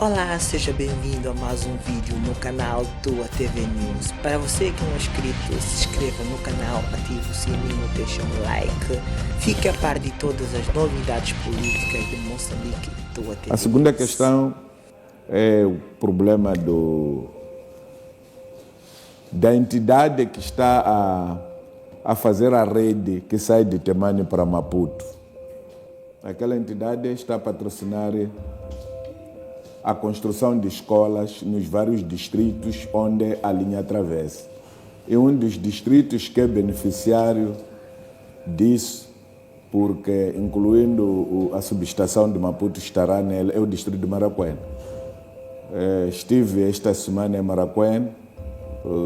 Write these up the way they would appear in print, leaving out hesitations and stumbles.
Olá, seja bem-vindo a mais um vídeo no canal Tua TV News. Para você que não é inscrito, se inscreva no canal, ative o sininho, deixe um like, fique a par de todas as novidades políticas de Moçambique. Tua TV A segunda News. questão é o problema da entidade que está a fazer a rede que sai de Temane para Maputo. Aquela entidade está a patrocinar a construção de escolas nos vários distritos onde a linha atravessa. E um dos distritos que é beneficiário disso, porque incluindo a subestação de Maputo estará nele, é o distrito de Maracuene. Estive esta semana em Maracuene,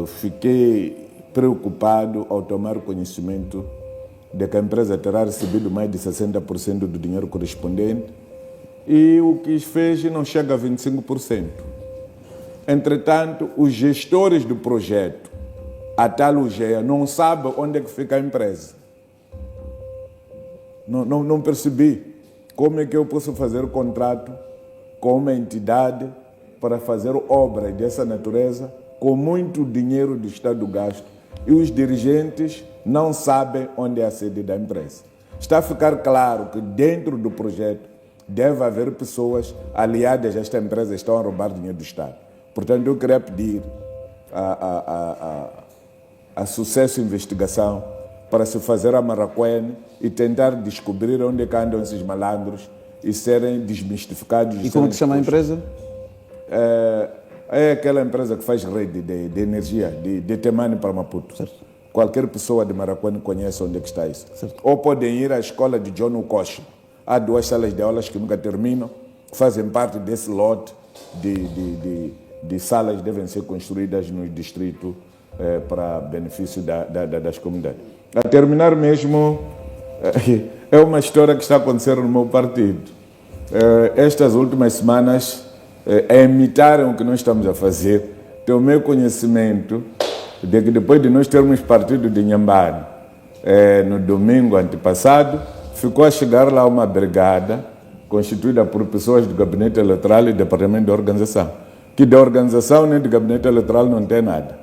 fiquei preocupado ao tomar conhecimento de que a empresa terá recebido mais de 60% do dinheiro correspondente e o que fez não chega a 25%. Entretanto, os gestores do projeto, a tal UGEA, não sabem onde é que fica a empresa. Não percebi como é que eu posso fazer contrato com uma entidade para fazer obras dessa natureza com muito dinheiro do Estado gasto e os dirigentes não sabem onde é a sede da empresa. Está a ficar claro que dentro do projeto deve haver pessoas aliadas a esta empresa que estão a roubar dinheiro do Estado. Portanto, eu queria pedir a Sucesso Investigação para se fazer a Maracuene e tentar descobrir onde é que andam esses malandros e serem desmistificados. E como que chama a empresa? É aquela empresa que faz rede de energia, de Temane para Maputo. Certo. Qualquer pessoa de Maracuene conhece onde é que está isso. Certo. Ou podem ir à escola de John Ukoshi. Há 2 salas de aulas que nunca terminam, que fazem parte desse lote de salas que devem ser construídas no distrito para benefício das comunidades. A terminar mesmo, é uma história que está a acontecer no meu partido. Estas últimas semanas, a imitarem o que nós estamos a fazer, tomei conhecimento de que depois de nós termos partido de Inhambane, no domingo antepassado, ficou a chegar lá uma brigada constituída por pessoas do gabinete eleitoral e departamento de organização, que da organização nem do gabinete eleitoral não tem nada.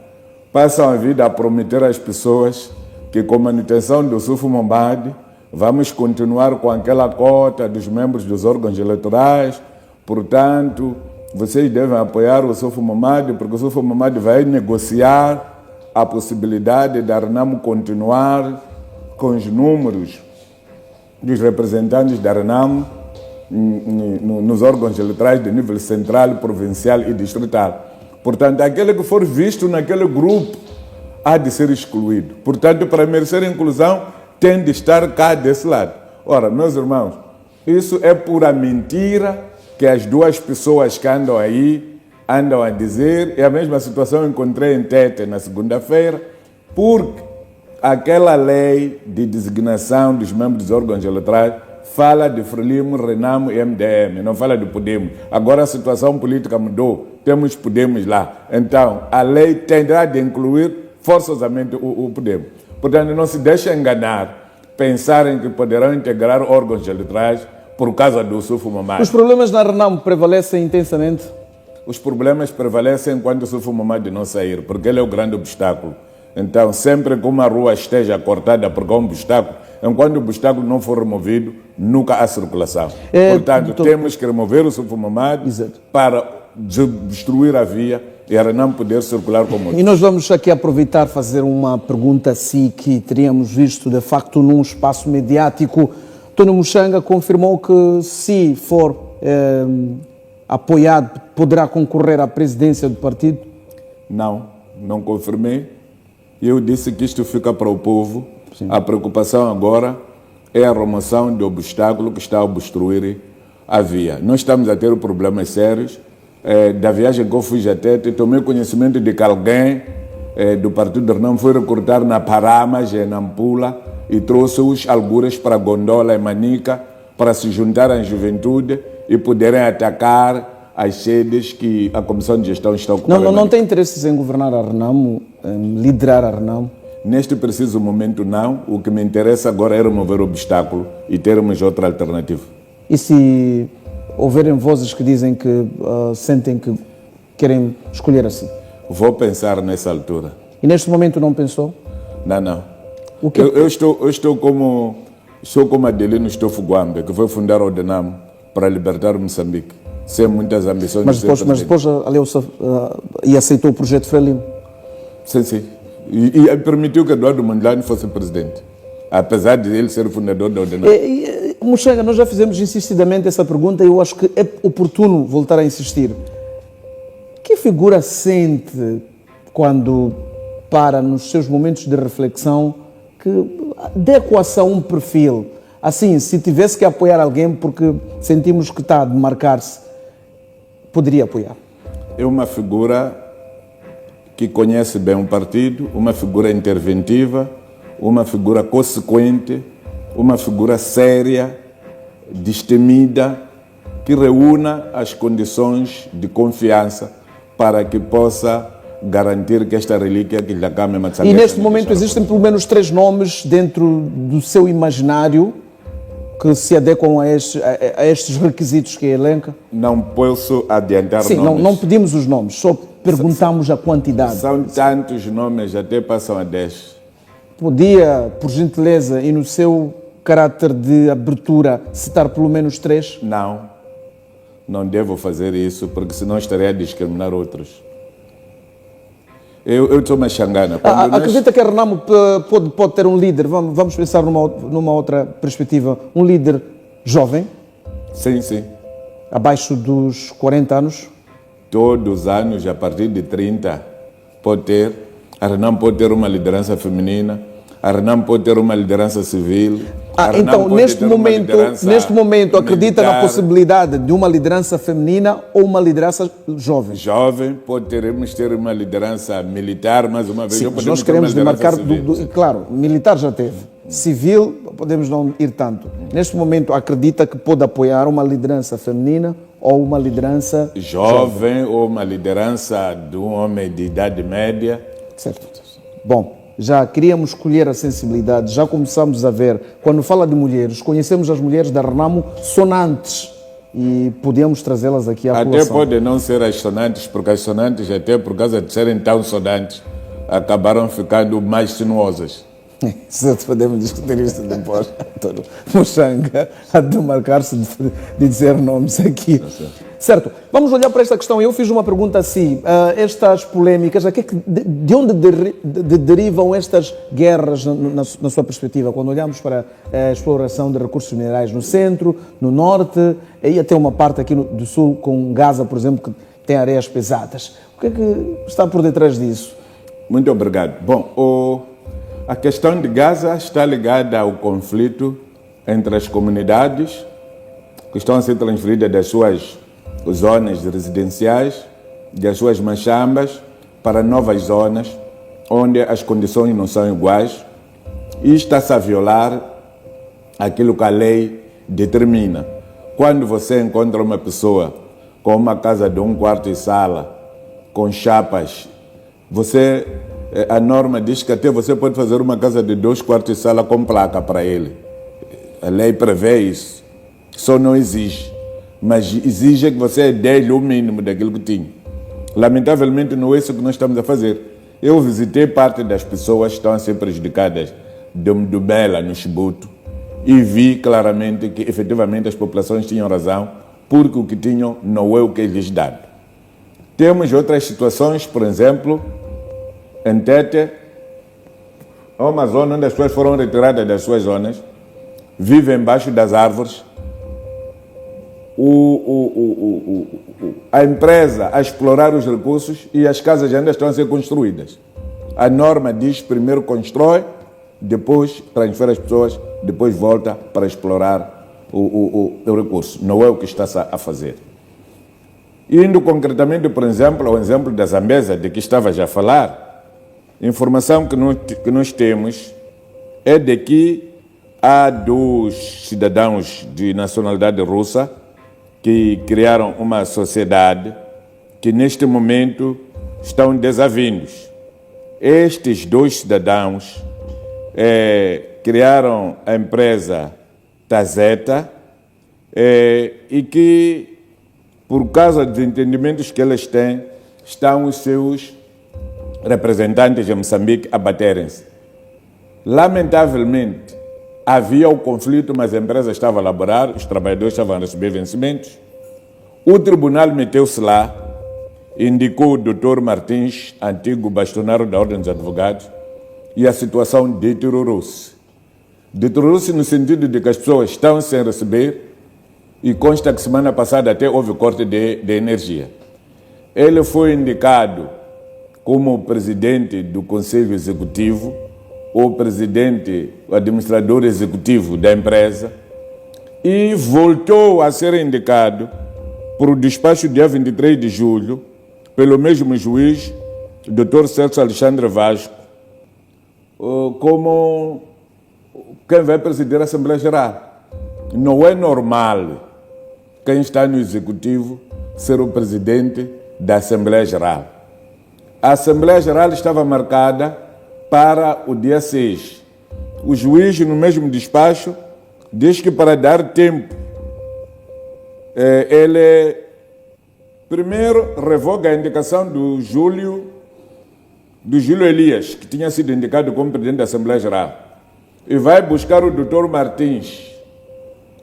Passam a vida a prometer às pessoas que com a manutenção do Sufo Mombade vamos continuar com aquela cota dos membros dos órgãos eleitorais, portanto, vocês devem apoiar o Sufo Mombade, porque o Sufo Mombade vai negociar a possibilidade da Renamo continuar com os números dos representantes da Renamo nos órgãos eleitorais de nível central, provincial e distrital. Portanto, aquele que for visto naquele grupo há de ser excluído. Portanto, para merecer inclusão, tem de estar cá desse lado. Ora, meus irmãos, isso é pura mentira que as 2 pessoas que andam aí andam a dizer. E a mesma situação eu encontrei em Tete na segunda-feira, porque aquela lei de designação dos membros dos órgãos eleitorais fala de Frelimo, Renamo e MDM, não fala de Podemos. Agora a situação política mudou, temos Podemos lá. Então, a lei terá de incluir forçosamente o Podemos. Portanto, não se deixe enganar, pensarem que poderão integrar órgãos eleitorais por causa do Sufo Mombade. Os problemas na Renamo prevalecem intensamente? Os problemas prevalecem enquanto o Sufo Mombade não sair, porque ele é o grande obstáculo. Então, sempre que uma rua esteja cortada por um obstáculo, enquanto o obstáculo não for removido, nunca há circulação. Portanto, temos que remover o Sufo Mombade para destruir a via e a Renamo poder circular como outros. E nós vamos aqui aproveitar fazer uma pergunta assim que teríamos visto de facto num espaço mediático. Tony Muxanga confirmou que se for apoiado, poderá concorrer à presidência do partido? Não confirmei. Eu disse que isto fica para o povo. Sim. A preocupação agora é a remoção do obstáculo que está a obstruir a via. Nós estamos a ter problemas sérios. Da viagem que eu fui a Tete, tomei conhecimento de que alguém do Partido de Renamo foi recrutar na Parama, em Nampula, e trouxe os algures para Gondola e Manica para se juntar à juventude e poderem atacar as sedes que a Comissão de Gestão está ocupando. Não tem interesses em governar a Renamo, em liderar a Renamo? Neste preciso momento, não. O que me interessa agora é remover o obstáculo e termos outra alternativa. E se houverem vozes que dizem que sentem que querem escolher assim? Vou pensar nessa altura. E neste momento não pensou? Não. O que... Eu estou como Adelino Guambe, que foi fundar o DENAM para libertar Moçambique, sem muitas ambições. Mas depois a Leusa e aceitou o projeto Frelimo? Sim. E permitiu que Eduardo Mondlane fosse presidente, apesar de ele ser o fundador da ODENAM. Muxanga, nós já fizemos insistidamente essa pergunta e eu acho que é oportuno voltar a insistir. Que figura sente quando para nos seus momentos de reflexão que dê equação um perfil? Assim, se tivesse que apoiar alguém porque sentimos que está a demarcar-se, poderia apoiar? É uma figura que conhece bem um partido, uma figura interventiva, uma figura consequente, uma figura séria, destemida, que reúna as condições de confiança para que possa garantir que esta relíquia que lhe acaba de... E neste momento existem pelo menos 3 nomes dentro do seu imaginário que se adequam a estes requisitos que elenca? Não posso adiantar nomes. Sim, não pedimos os nomes, só perguntamos a quantidade. São tantos nomes, até passam a 10. Podia, por gentileza, e no seu caráter de abertura, citar pelo menos 3? Não devo fazer isso, porque senão estaria a discriminar outros. Eu sou uma xangana. Acredita que a Renamo pode ter um líder? Vamos pensar numa outra perspectiva. Um líder jovem? Sim. Abaixo dos 40 anos? Todos os anos, a partir de 30, pode ter. A Renamo pode ter uma liderança feminina. A Renamo pode ter uma liderança civil. Então, neste momento, acredita na possibilidade de uma liderança feminina ou uma liderança jovem? Jovem, poderemos ter uma liderança militar, mais uma vez. Sim, nós queremos demarcar, claro, militar já teve. Civil, podemos não ir tanto. Neste momento, acredita que pode apoiar uma liderança feminina ou uma liderança jovem ou uma liderança de um homem de idade média? Certo. Bom, já queríamos escolher a sensibilidade, já começamos a ver, quando fala de mulheres, conhecemos as mulheres da Renamo sonantes e podemos trazê-las aqui à população. Até podem não ser as sonantes, porque as sonantes, até por causa de serem tão sonantes, acabaram ficando mais sinuosas. Podemos discutir isso depois. Muxanga a demarcar-se de dizer nomes aqui. Certo, vamos olhar para esta questão. Eu fiz uma pergunta assim, estas polémicas, de onde derivam estas guerras na sua perspectiva? Quando olhamos para a exploração de recursos minerais no centro, no norte, e até uma parte aqui do sul, com Gaza, por exemplo, que tem areias pesadas. O que é que está por detrás disso? Muito obrigado. Bom, a questão de Gaza está ligada ao conflito entre as comunidades que estão a ser transferidas das suas zonas residenciais, das suas machambas, para novas zonas, onde as condições não são iguais, e está-se a violar aquilo que a lei determina. Quando você encontra uma pessoa com uma casa de 1 quarto e sala, com chapas, a norma diz que até você pode fazer uma casa de 2 quartos e sala com placa para ele. A lei prevê isso, só não exige. Mas exige que você dê-lhe o mínimo daquilo que tinha. Lamentavelmente não é isso que nós estamos a fazer. Eu visitei parte das pessoas que estão a ser prejudicadas do Bela, no Chibuto, e vi claramente que efetivamente as populações tinham razão, porque o que tinham não é o que é lhes dado. Temos outras situações, por exemplo, em Tete, é uma zona onde as pessoas foram retiradas das suas zonas, vivem embaixo das árvores. A empresa a explorar os recursos e as casas ainda estão a ser construídas. A norma diz primeiro constrói, depois transfere as pessoas, depois volta para explorar o recurso. Não é o que está a fazer. Indo concretamente, por exemplo, ao exemplo da Zambesa, de que estava já a falar, informação que nós temos é de que há 2 cidadãos de nacionalidade russa que criaram uma sociedade que neste momento estão desavindos. Estes 2 cidadãos criaram a empresa Tazeta e que por causa dos entendimentos que eles têm, estão os seus representantes em Moçambique a baterem-se. Lamentavelmente, havia o conflito, mas a empresa estava a elaborar, os trabalhadores estavam a receber vencimentos. O tribunal meteu-se lá, indicou o Dr. Martins, antigo bastonário da Ordem dos Advogados, e a situação deteriorou-se. Deteriorou-se no sentido de que as pessoas estão sem receber e consta que semana passada até houve corte de energia. Ele foi indicado como presidente do Conselho Executivo, o presidente, o administrador executivo da empresa, e voltou a ser indicado por o despacho dia 23 de julho, pelo mesmo juiz, Dr. Celso Alexandre Vasco, como quem vai presidir a Assembleia Geral. Não é normal quem está no Executivo ser o presidente da Assembleia Geral. A Assembleia Geral estava marcada para o dia 6. O juiz, no mesmo despacho, diz que para dar tempo, ele primeiro revoga a indicação do Júlio Elias, que tinha sido indicado como presidente da Assembleia Geral, e vai buscar o Dr. Martins,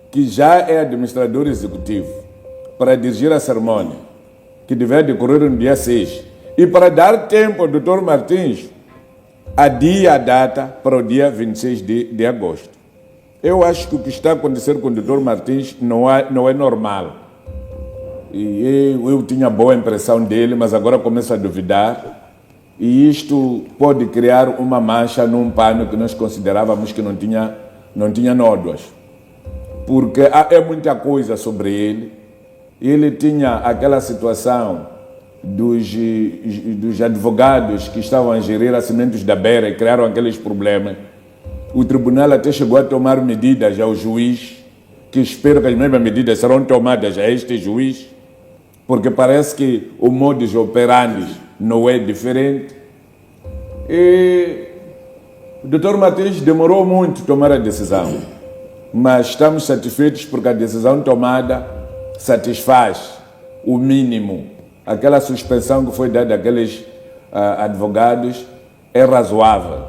que já é administrador executivo, para dirigir a cerimônia, que deve decorrer no dia 6. E para dar tempo ao Dr. Martins, adia a data para o dia 26 de agosto. Eu acho que o que está acontecendo com o Dr. Martins não é normal. E eu tinha boa impressão dele, mas agora começo a duvidar. E isto pode criar uma mancha num pano que nós considerávamos que não tinha nódoas. Porque é muita coisa sobre ele. Ele tinha aquela situação dos advogados que estavam a gerir a Cimentos da Beira e criaram aqueles problemas. O tribunal até chegou a tomar medidas ao juiz, que espero que as mesmas medidas serão tomadas a este juiz, porque parece que o modus operandi não é diferente. E o Dr. Martins demorou muito a tomar a decisão, mas estamos satisfeitos porque a decisão tomada satisfaz o mínimo. Aquela suspensão que foi dada àqueles advogados é razoável.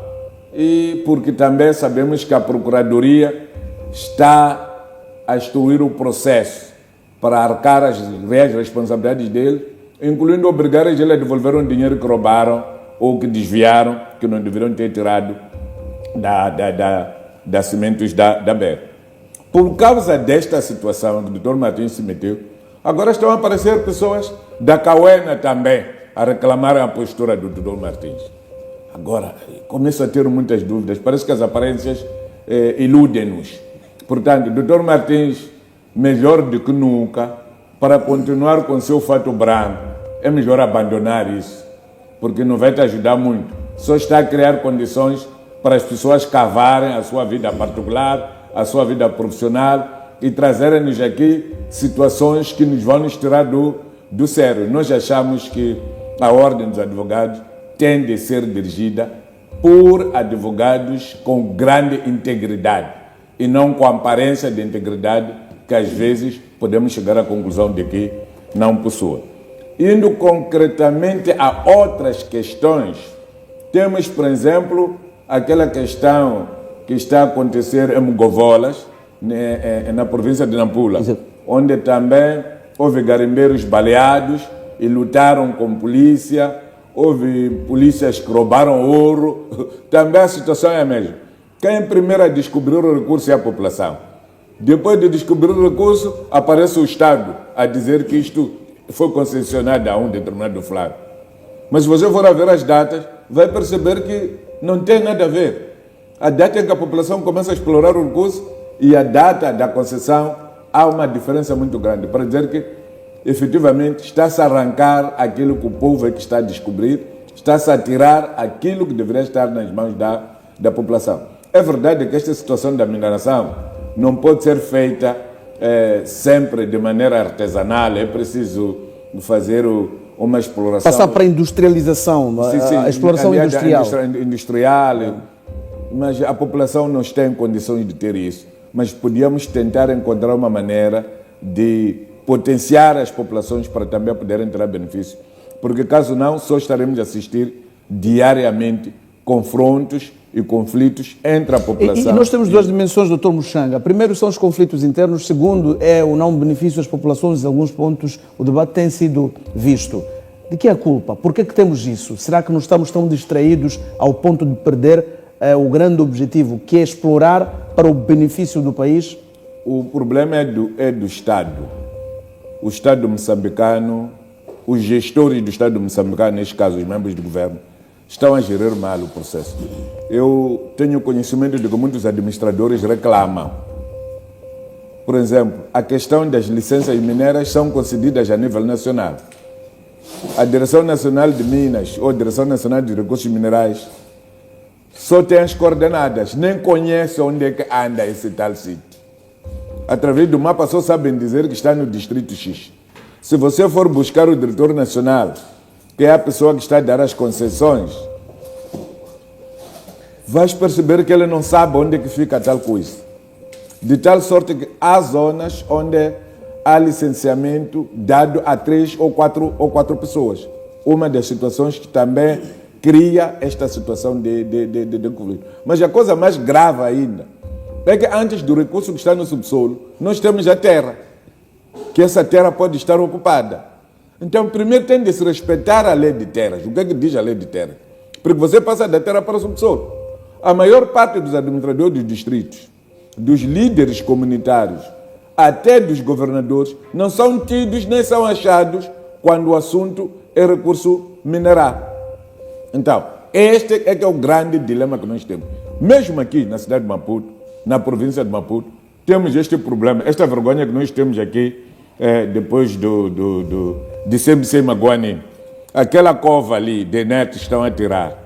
E porque também sabemos que a Procuradoria está a instruir o processo para arcar as reais responsabilidades dele, incluindo obrigar eles a devolver um dinheiro que roubaram ou que desviaram, que não deveriam ter tirado da Cimentos da Beira. Por causa desta situação que o Dr. Martins se meteu, agora estão a aparecer pessoas da Cauena também a reclamar a postura do Dr. Martins. Agora, começo a ter muitas dúvidas. Parece que as aparências iludem-nos. Portanto, Dr. Martins, melhor do que nunca, para continuar com seu fato branco, é melhor abandonar isso, porque não vai te ajudar muito. Só está a criar condições para as pessoas cavarem a sua vida particular, a sua vida profissional e trazerem-nos aqui situações que nos vão nos tirar do sério. Nós achamos que a Ordem dos Advogados tem de ser dirigida por advogados com grande integridade e não com a aparência de integridade que às vezes podemos chegar à conclusão de que não possui. Indo concretamente a outras questões, temos, por exemplo, aquela questão que está a acontecer em Mogovolas, na província de Nampula, onde também houve garimbeiros baleados e lutaram com polícia, houve polícias que roubaram ouro. Também a situação é a mesma. Quem primeiro a descobrir o recurso é a população. Depois de descobrir o recurso, aparece o Estado a dizer que isto foi concessionado a um determinado flagra. Mas se você for a ver as datas, vai perceber que não tem nada a ver. A data em que a população começa a explorar o recurso e a data da concessão, há uma diferença muito grande, para dizer que efetivamente está-se a arrancar aquilo que o povo é que está a descobrir, está-se a tirar aquilo que deveria estar nas mãos da população. É verdade que esta situação da mineração não pode ser feita sempre de maneira artesanal, é preciso fazer uma exploração. Passar para a industrialização, sim, a exploração industrial. Industrial, mas a população não tem condições de ter isso. Mas podíamos tentar encontrar uma maneira de potenciar as populações para também poderem tirar benefício, porque caso não, só estaremos a assistir diariamente confrontos e conflitos entre a população. E nós temos duas dimensões, Dr. Mushanga. Primeiro são os conflitos internos, segundo é o não benefício às populações. Em alguns pontos o debate tem sido visto. De que é a culpa? Por que temos isso? Será que não estamos tão distraídos ao ponto de perder o grande objetivo, que é explorar para o benefício do país? O problema é do Estado. O Estado moçambicano, os gestores do Estado moçambicano, neste caso os membros do governo, estão a gerir mal o processo. Eu tenho conhecimento de que muitos administradores reclamam. Por exemplo, a questão das licenças mineras são concedidas a nível nacional. A Direção Nacional de Minas ou a Direção Nacional de Recursos Minerais só tem as coordenadas, nem conhece onde é que anda esse tal sítio. Através do mapa só sabem dizer que está no Distrito X. Se você for buscar o diretor nacional, que é a pessoa que está a dar as concessões, vais perceber que ele não sabe onde é que fica tal coisa. De tal sorte que há zonas onde há licenciamento dado a 3 ou 4 pessoas. Uma das situações que também cria esta situação de conflito. Mas a coisa mais grave ainda é que antes do recurso que está no subsolo, nós temos a terra, que essa terra pode estar ocupada. Então, primeiro tem de se respeitar a lei de terras. O que é que diz a lei de terras? Porque você passa da terra para o subsolo. A maior parte dos administradores dos distritos, dos líderes comunitários, até dos governadores, não são tidos nem são achados quando o assunto é recurso mineral. Então, este é que é o grande dilema que nós temos. Mesmo aqui na cidade de Maputo, na província de Maputo, temos este problema, esta vergonha que nós temos aqui depois de CMC Maguani. Aquela cova ali, de netos estão a tirar,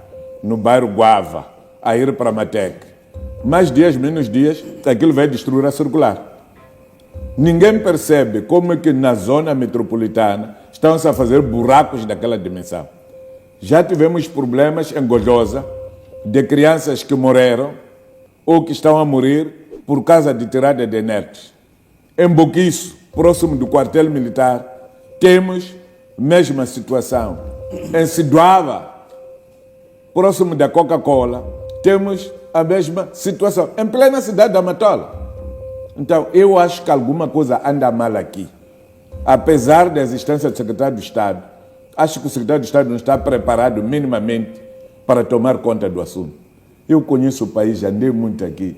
no bairro Guava, a ir para Matec. Mais dias, menos dias, aquilo vai destruir a circular. Ninguém percebe como é que na zona metropolitana estão-se a fazer buracos daquela dimensão. Já tivemos problemas em Gojosa de crianças que morreram ou que estão a morrer por causa de tirada de inertes. Em Boquiço, próximo do quartel militar, temos a mesma situação. Em Siduava, próximo da Coca-Cola, temos a mesma situação. Em plena cidade da Matola. Então, eu acho que alguma coisa anda mal aqui. Apesar da existência do secretário de Estado, acho que o secretário de Estado não está preparado minimamente para tomar conta do assunto. Eu conheço o país, andei muito aqui.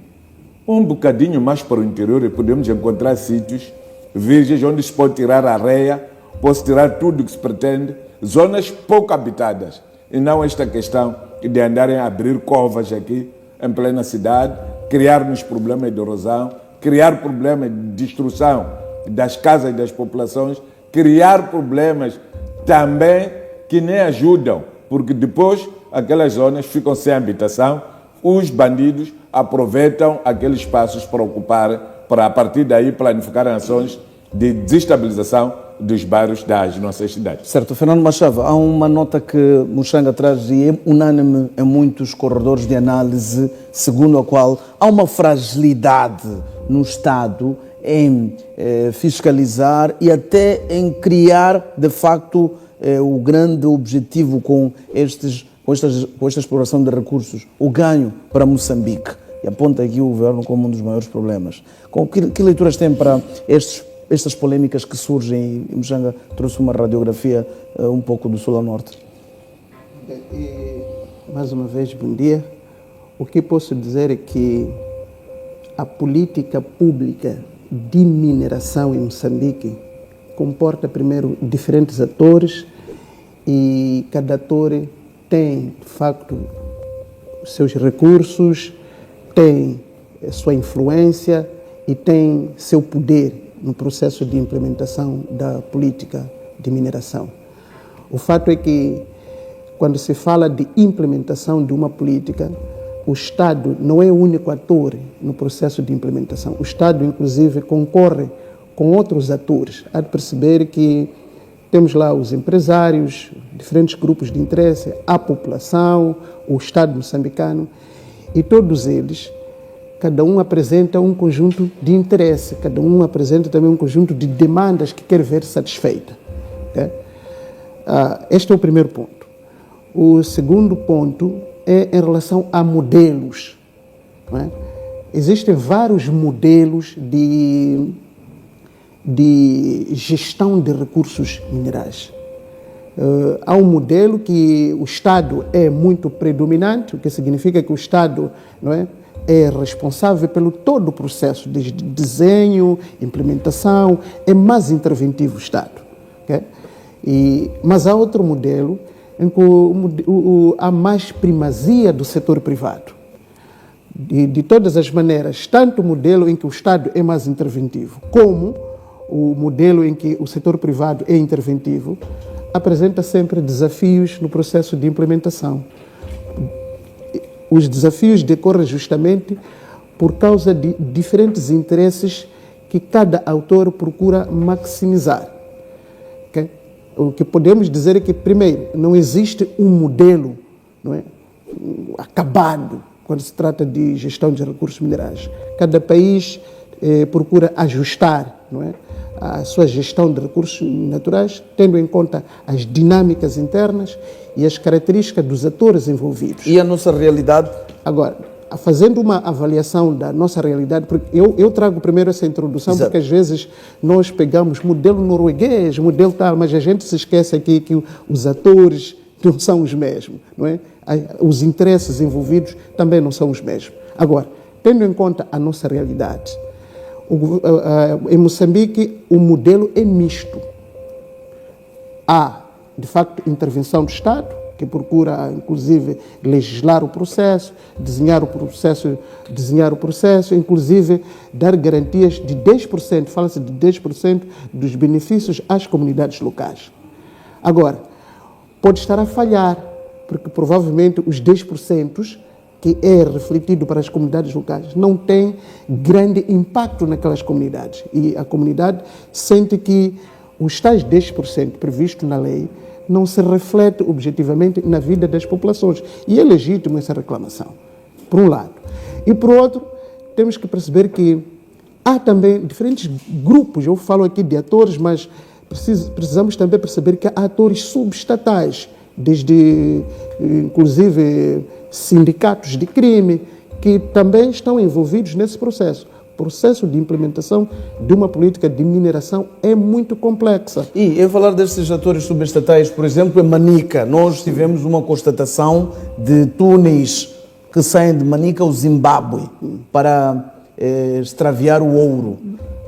Um bocadinho mais para o interior e podemos encontrar sítios virgens onde se pode tirar areia, pode tirar tudo o que se pretende, zonas pouco habitadas. E não esta questão de andarem a abrir covas aqui em plena cidade, criar-nos problemas de erosão, criar problemas de destruição das casas e das populações, criar problemas também que nem ajudam, porque depois aquelas zonas ficam sem habitação, os bandidos aproveitam aqueles espaços para ocupar, para a partir daí planificar ações de desestabilização dos bairros das nossas cidades. Certo, Fernando Machava, há uma nota que Mushanga traz e é unânime em muitos corredores de análise, segundo a qual há uma fragilidade no Estado em fiscalizar e até em criar, de facto, o grande objetivo com esta exploração de recursos, o ganho para Moçambique. E aponta aqui o governo como um dos maiores problemas. Que leituras tem para estas polêmicas que surgem? E Mushanga trouxe uma radiografia um pouco do sul ao norte. Mais uma vez, bom dia. O que posso dizer é que a política pública de mineração em Moçambique comporta, primeiro, diferentes atores e cada ator tem, de facto, seus recursos, tem a sua influência e tem seu poder no processo de implementação da política de mineração. O fato é que, quando se fala de implementação de uma política, o Estado não é o único ator no processo de implementação. O Estado, inclusive, concorre com outros atores. Há de perceber que temos lá os empresários, diferentes grupos de interesse, a população, o Estado moçambicano, e todos eles cada um apresenta um conjunto de interesse, cada um apresenta também um conjunto de demandas que quer ver satisfeita. Okay? Este é o primeiro ponto. O segundo ponto é em relação a modelos. Não é? Existem vários modelos de gestão de recursos minerais. Há um modelo que o Estado é muito predominante, o que significa que o Estado, não é responsável pelo todo o processo de desenho, implementação, é mais interventivo o Estado. Okay? Mas há outro modelo em que há mais primazia do setor privado. De todas as maneiras, tanto o modelo em que o Estado é mais interventivo, como o modelo em que o setor privado é interventivo, apresenta sempre desafios no processo de implementação. Os desafios decorrem justamente por causa de diferentes interesses que cada autor procura maximizar. Okay? O que podemos dizer é que, primeiro, não existe um modelo, não é, acabado quando se trata de gestão de recursos minerais. Cada país procura ajustar, não é, a sua gestão de recursos naturais, tendo em conta as dinâmicas internas e as características dos atores envolvidos. E a nossa realidade? Agora, fazendo uma avaliação da nossa realidade, porque eu trago primeiro essa introdução, Exato. Porque às vezes nós pegamos modelo norueguês, modelo tal, mas a gente se esquece aqui que os atores não são os mesmos, não é? Os interesses envolvidos também não são os mesmos. Agora, tendo em conta a nossa realidade, em Moçambique o modelo é misto. Há, de facto, intervenção do Estado, que procura, inclusive, legislar o processo, desenhar o processo, inclusive dar garantias de 10%, fala-se de 10% dos benefícios às comunidades locais. Agora, pode estar a falhar, porque provavelmente os 10% que é refletido para as comunidades locais não tem grande impacto naquelas comunidades. E a comunidade sente que os tais 10% previstos na lei não se reflete objetivamente na vida das populações. E é legítimo essa reclamação, por um lado. E por outro, temos que perceber que há também diferentes grupos, eu falo aqui de atores, mas precisamos também perceber que há atores subestatais, desde, inclusive, sindicatos de crime, que também estão envolvidos nesse processo. O processo de implementação de uma política de mineração é muito complexa. E em falar desses atores subestatais, por exemplo, em Manica, nós tivemos uma constatação de túneis que saem de Manica ao Zimbábue para extraviar o ouro.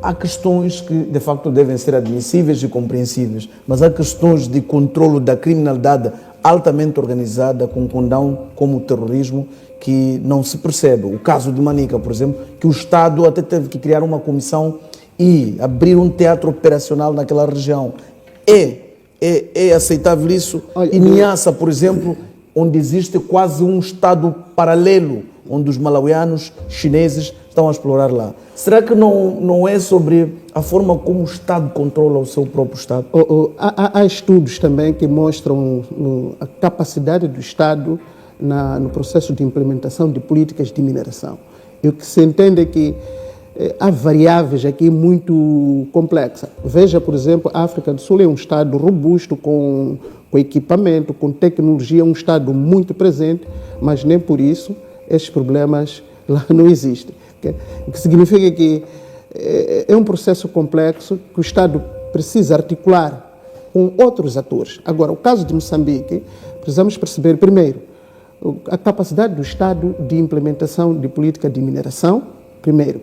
Há questões que, de facto, devem ser admissíveis e compreensíveis, mas há questões de controlo da criminalidade altamente organizada, com condão como o terrorismo, que não se percebe. O caso de Manica, por exemplo, que o Estado até teve que criar uma comissão e abrir um teatro operacional naquela região. É aceitável isso? Olha, e Niassa, por exemplo, onde existe quase um Estado paralelo, onde os malauianos, chineses, estão a explorar lá. Será que não é sobre a forma como o Estado controla o seu próprio Estado? Há estudos também que mostram a capacidade do Estado no processo de implementação de políticas de mineração. E o que se entende é que há variáveis aqui muito complexas. Veja, por exemplo, a África do Sul é um Estado robusto, com equipamento, com tecnologia, um Estado muito presente, mas nem por isso esses problemas lá não existem. O que significa que é um processo complexo que o Estado precisa articular com outros atores. Agora, o caso de Moçambique, precisamos perceber, primeiro, a capacidade do Estado de implementação de política de mineração. Primeiro,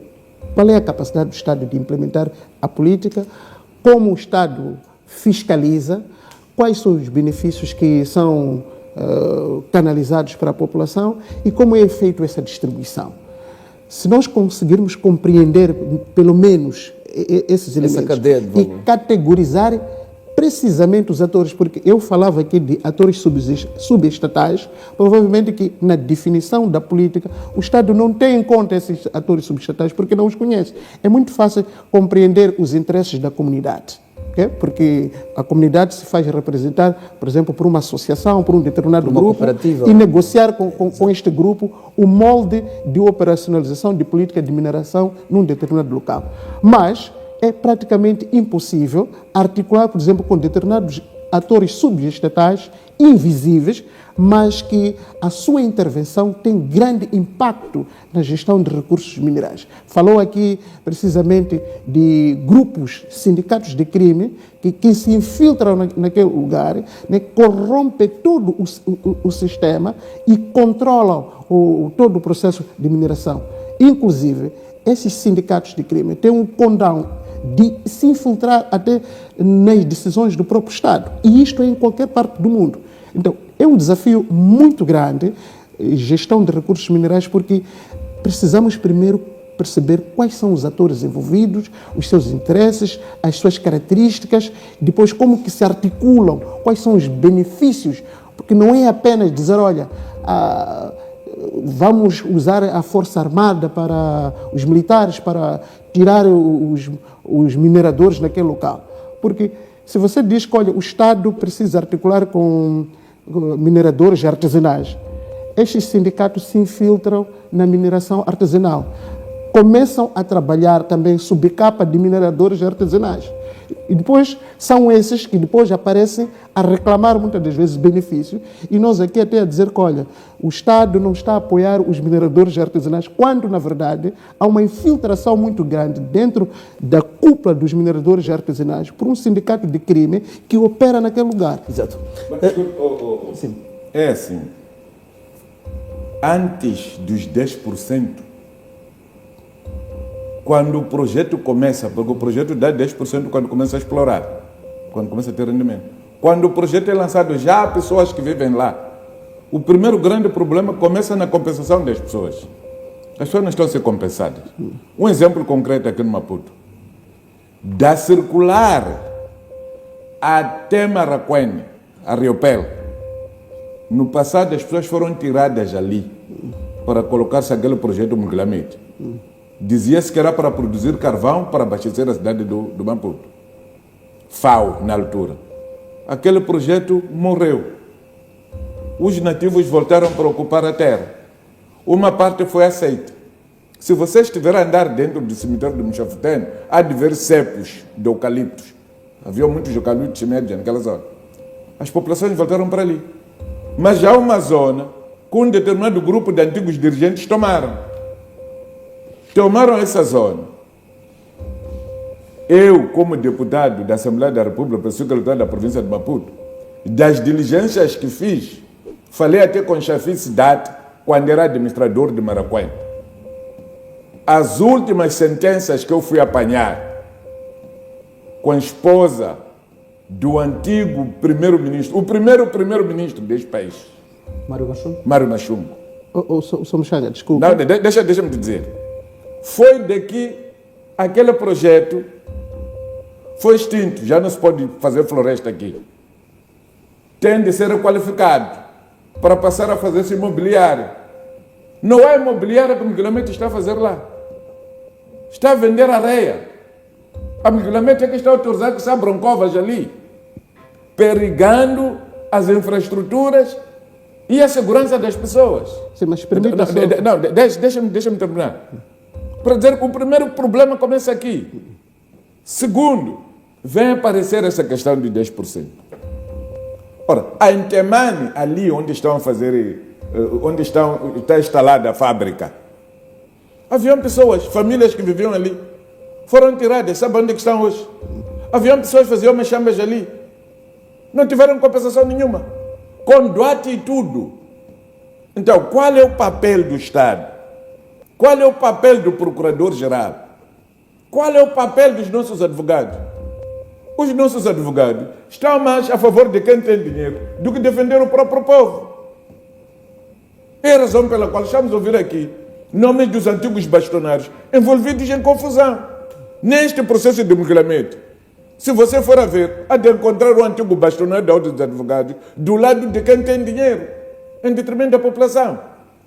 qual é a capacidade do Estado de implementar a política? Como o Estado fiscaliza? Quais são os benefícios que são canalizados para a população? E como é feita essa distribuição? Se nós conseguirmos compreender, pelo menos, esses elementos e categorizar precisamente os atores, porque eu falava aqui de atores subestatais, provavelmente que na definição da política o Estado não tem em conta esses atores subestatais porque não os conhece. É muito fácil compreender os interesses da comunidade. ok? Porque a comunidade se faz representar, por exemplo, por uma associação, por um determinado uma grupo, cooperativa. e negociar com este grupo o molde de operacionalização de política de mineração num determinado local. Mas é praticamente impossível articular, por exemplo, com determinados atores subestatais, invisíveis, mas que a sua intervenção tem grande impacto na gestão de recursos minerais. Falou aqui precisamente de grupos, sindicatos de crime, que se infiltram naquele lugar, né, corrompem todo o sistema e controlam todo o processo de mineração. Inclusive, esses sindicatos de crime têm um condão de se infiltrar até nas decisões do próprio Estado. E isto é em qualquer parte do mundo. Então, é um desafio muito grande, gestão de recursos minerais, porque precisamos primeiro perceber quais são os atores envolvidos, os seus interesses, as suas características, depois como que se articulam, quais são os benefícios, porque não é apenas dizer, olha, vamos usar a força armada para os militares, para tirar os mineradores naquele local. Porque se você diz que, olha, o Estado precisa articular com mineradores artesanais, estes sindicatos se infiltram na mineração artesanal. Começam a trabalhar também sob capa de mineradores artesanais. E depois são esses que depois aparecem a reclamar muitas das vezes benefícios. E nós aqui até a dizer que, olha, o Estado não está a apoiar os mineradores artesanais, quando, na verdade, há uma infiltração muito grande dentro da cúpula dos mineradores artesanais por um sindicato de crime que opera naquele lugar. Exato. Sim. É assim, antes dos 10%, quando o projeto começa, porque o projeto dá 10% quando começa a explorar, quando começa a ter rendimento. Quando o projeto é lançado, já há pessoas que vivem lá. O primeiro grande problema começa na compensação das pessoas. As pessoas não estão a ser compensadas. Um exemplo concreto aqui no Maputo. Da circular até Maracuene, a Riopel, no passado as pessoas foram tiradas ali para colocar-se aquele projeto Muglamete. Dizia-se que era para produzir carvão para abastecer a cidade do Maputo. FAO, na altura. Aquele projeto morreu. Os nativos voltaram para ocupar a terra. Uma parte foi aceita. Se você estiver a andar dentro do cemitério de Mchafutene, há de ver cepos de eucaliptos. Havia muitos eucaliptos médios naquela zona. As populações voltaram para ali. Mas já há uma zona que um determinado grupo de antigos dirigentes tomaram essa zona. Eu, como deputado da Assembleia da República, pessoa eleitoral da província de Maputo, das diligências que fiz, falei até com o Chafice Data, quando era administrador de Maracuene. As últimas sentenças que eu fui apanhar com a esposa do antigo primeiro-ministro, o primeiro-ministro deste país, Mário Machungo. Sou Mchanga, desculpa. Não, deixa-me te dizer. Foi de que aquele projeto foi extinto, já não se pode fazer floresta aqui. Tem de ser requalificado para passar a fazer-se imobiliário. Não é imobiliário que o Miguelamete está a fazer lá. Está a vender areia. A Miguelamete é que está a autorizar que se abram covas ali, perigando as infraestruturas e a segurança das pessoas. Sim, mas permita só... Deixa-me terminar. Para dizer que o primeiro problema começa aqui. Segundo, vem aparecer essa questão de 10%. Ora, a Intemane, ali onde estão a fazer, está instalada a fábrica, haviam pessoas, famílias que viviam ali, foram tiradas, sabe onde estão hoje? Haviam pessoas que faziam mexambas ali, não tiveram compensação nenhuma, com doate e tudo. Então, qual é o papel do Estado? Qual é o papel do Procurador-Geral? Qual é o papel dos nossos advogados? Os nossos advogados estão mais a favor de quem tem dinheiro do que defender o próprio povo. É a razão pela qual estamos a ouvir aqui nomes dos antigos bastonários envolvidos em confusão. Neste processo de miguelamento, se você for a ver, há de encontrar o antigo bastonário da Ordem dos Advogados do lado de quem tem dinheiro, em detrimento da população.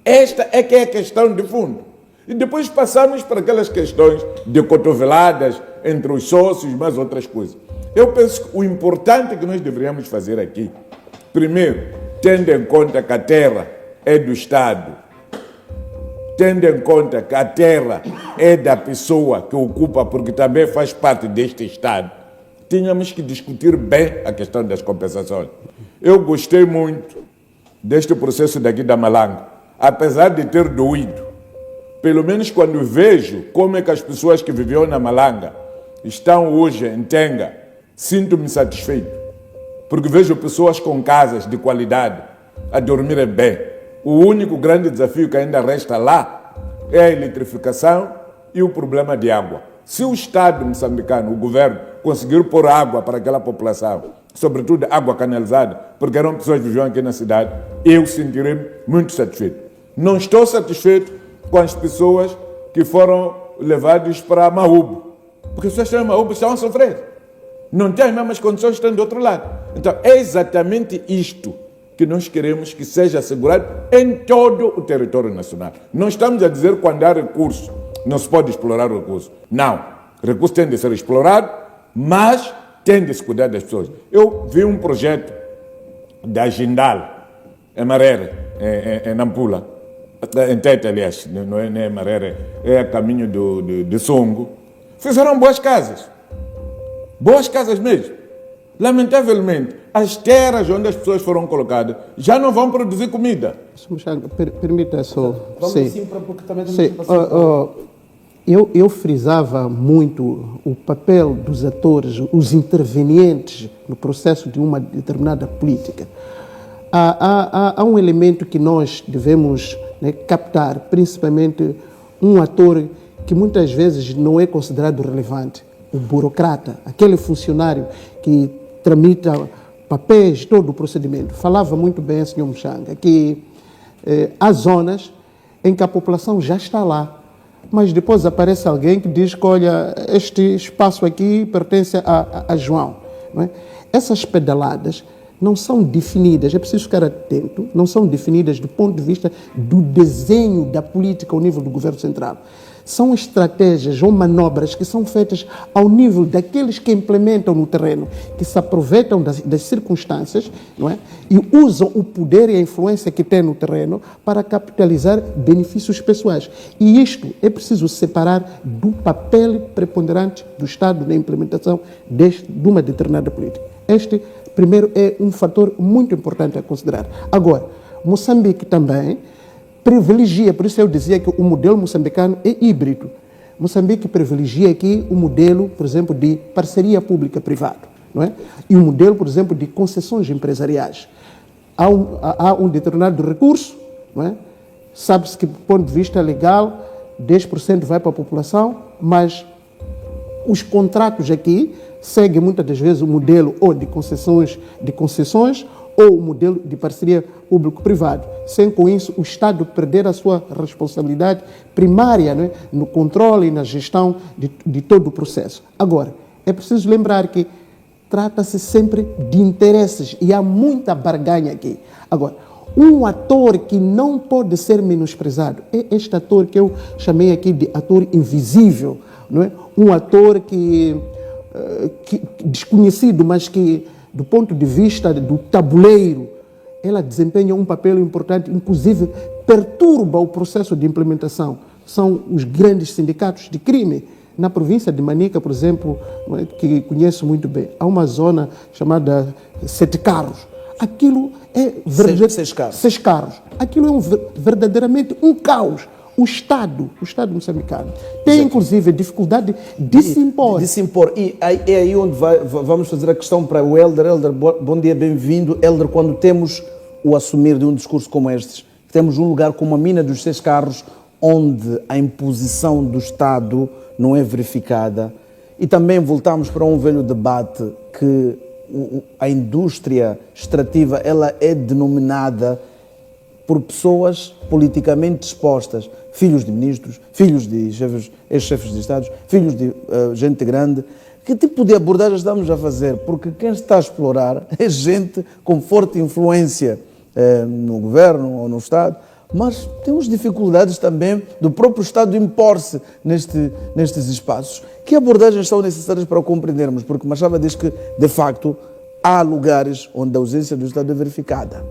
Esta é que é a questão de fundo. E depois passamos para aquelas questões de cotoveladas entre os sócios, mais outras coisas. Eu penso que o importante que nós deveríamos fazer aqui, primeiro, tendo em conta que a terra é do Estado, tendo em conta que a terra é da pessoa que ocupa, porque também faz parte deste Estado, tínhamos que discutir bem a questão das compensações. Eu gostei muito deste processo daqui da Malanga, apesar de ter doído. Pelo menos quando vejo como é que as pessoas que viviam na Malanga estão hoje em Tenga, sinto-me satisfeito. Porque vejo pessoas com casas de qualidade a dormirem bem. O único grande desafio que ainda resta lá é a eletrificação e o problema de água. Se o Estado moçambicano, o governo, conseguir pôr água para aquela população, sobretudo água canalizada, porque eram pessoas que viviam aqui na cidade, eu sentirei-me muito satisfeito. Não estou satisfeito com as pessoas que foram levadas para Maúbo, porque as pessoas que estão em Maúbo estão a sofrer. Não têm as mesmas condições que estão do outro lado. Então, é exatamente isto que nós queremos que seja assegurado em todo o território nacional. Não estamos a dizer que quando há recurso, não se pode explorar o recurso. Não. O recurso tem de ser explorado, mas tem de se cuidar das pessoas. Eu vi um projeto da Jindal, em Marere, em Nampula, em Tete, aliás, não é nem Marere, é a caminho de Songo. Fizeram boas casas mesmo. Lamentavelmente, as terras onde as pessoas foram colocadas já não vão produzir comida. Permita só. Vamos sim. sim, porque também Sim. Eu frisava muito o papel dos atores, os intervenientes no processo de uma determinada política. Há um elemento que nós devemos, né, captar, principalmente um ator que muitas vezes não é considerado relevante, o burocrata, aquele funcionário que tramita papéis, todo o procedimento. Falava muito bem o Sr. Mushanga que há zonas em que a população já está lá, mas depois aparece alguém que diz que, olha, este espaço aqui pertence a João. Não é? Essas pedaladas não são definidas, é preciso ficar atento, não são definidas do ponto de vista do desenho da política ao nível do governo central. São estratégias ou manobras que são feitas ao nível daqueles que implementam no terreno, que se aproveitam das circunstâncias, não é? E usam o poder e a influência que têm no terreno para capitalizar benefícios pessoais. E isto é preciso separar do papel preponderante do Estado na implementação de uma determinada política. Este, primeiro, é um fator muito importante a considerar. Agora, Moçambique também privilegia, por isso eu dizia que o modelo moçambicano é híbrido. Moçambique privilegia aqui o modelo, por exemplo, de parceria pública-privada, não é? E o modelo, por exemplo, de concessões empresariais. Há um determinado recurso, não é? Sabe-se que, do ponto de vista legal, 10% vai para a população, mas os contratos aqui seguem muitas das vezes o modelo ou de concessões ou o modelo de parceria público-privado, sem com isso o Estado perder a sua responsabilidade primária, né, no controle e na gestão de todo o processo. Agora, é preciso lembrar que trata-se sempre de interesses e há muita barganha aqui. Agora, um ator que não pode ser menosprezado é este ator que eu chamei aqui de ator invisível, não é? Um ator que desconhecido, mas que do ponto de vista do tabuleiro, ela desempenha um papel importante, inclusive perturba o processo de implementação. São os grandes sindicatos de crime. Na província de Manica, por exemplo, que conheço muito bem, há uma zona chamada Sete Carros. Aquilo é Seis Carros. Aquilo é verdadeiramente um caos. O Estado moçambicano tem, inclusive, dificuldade de se impor. E é aí onde vamos fazer a questão para o Hélder. Hélder, bom dia, bem-vindo. Hélder, quando temos o assumir de um discurso como este, temos um lugar como a mina dos Seis Carros, onde a imposição do Estado não é verificada, e também voltamos para um velho debate que a indústria extrativa ela é denominada por pessoas politicamente dispostas, filhos de ministros, filhos de ex-chefes de Estados, filhos de gente grande. Que tipo de abordagem estamos a fazer? Porque quem está a explorar é gente com forte influência no governo ou no Estado mas temos dificuldades também do próprio Estado impor-se nestes espaços. Que abordagens são necessárias para compreendermos? Porque Machava diz que, de facto, há lugares onde a ausência do Estado é verificada.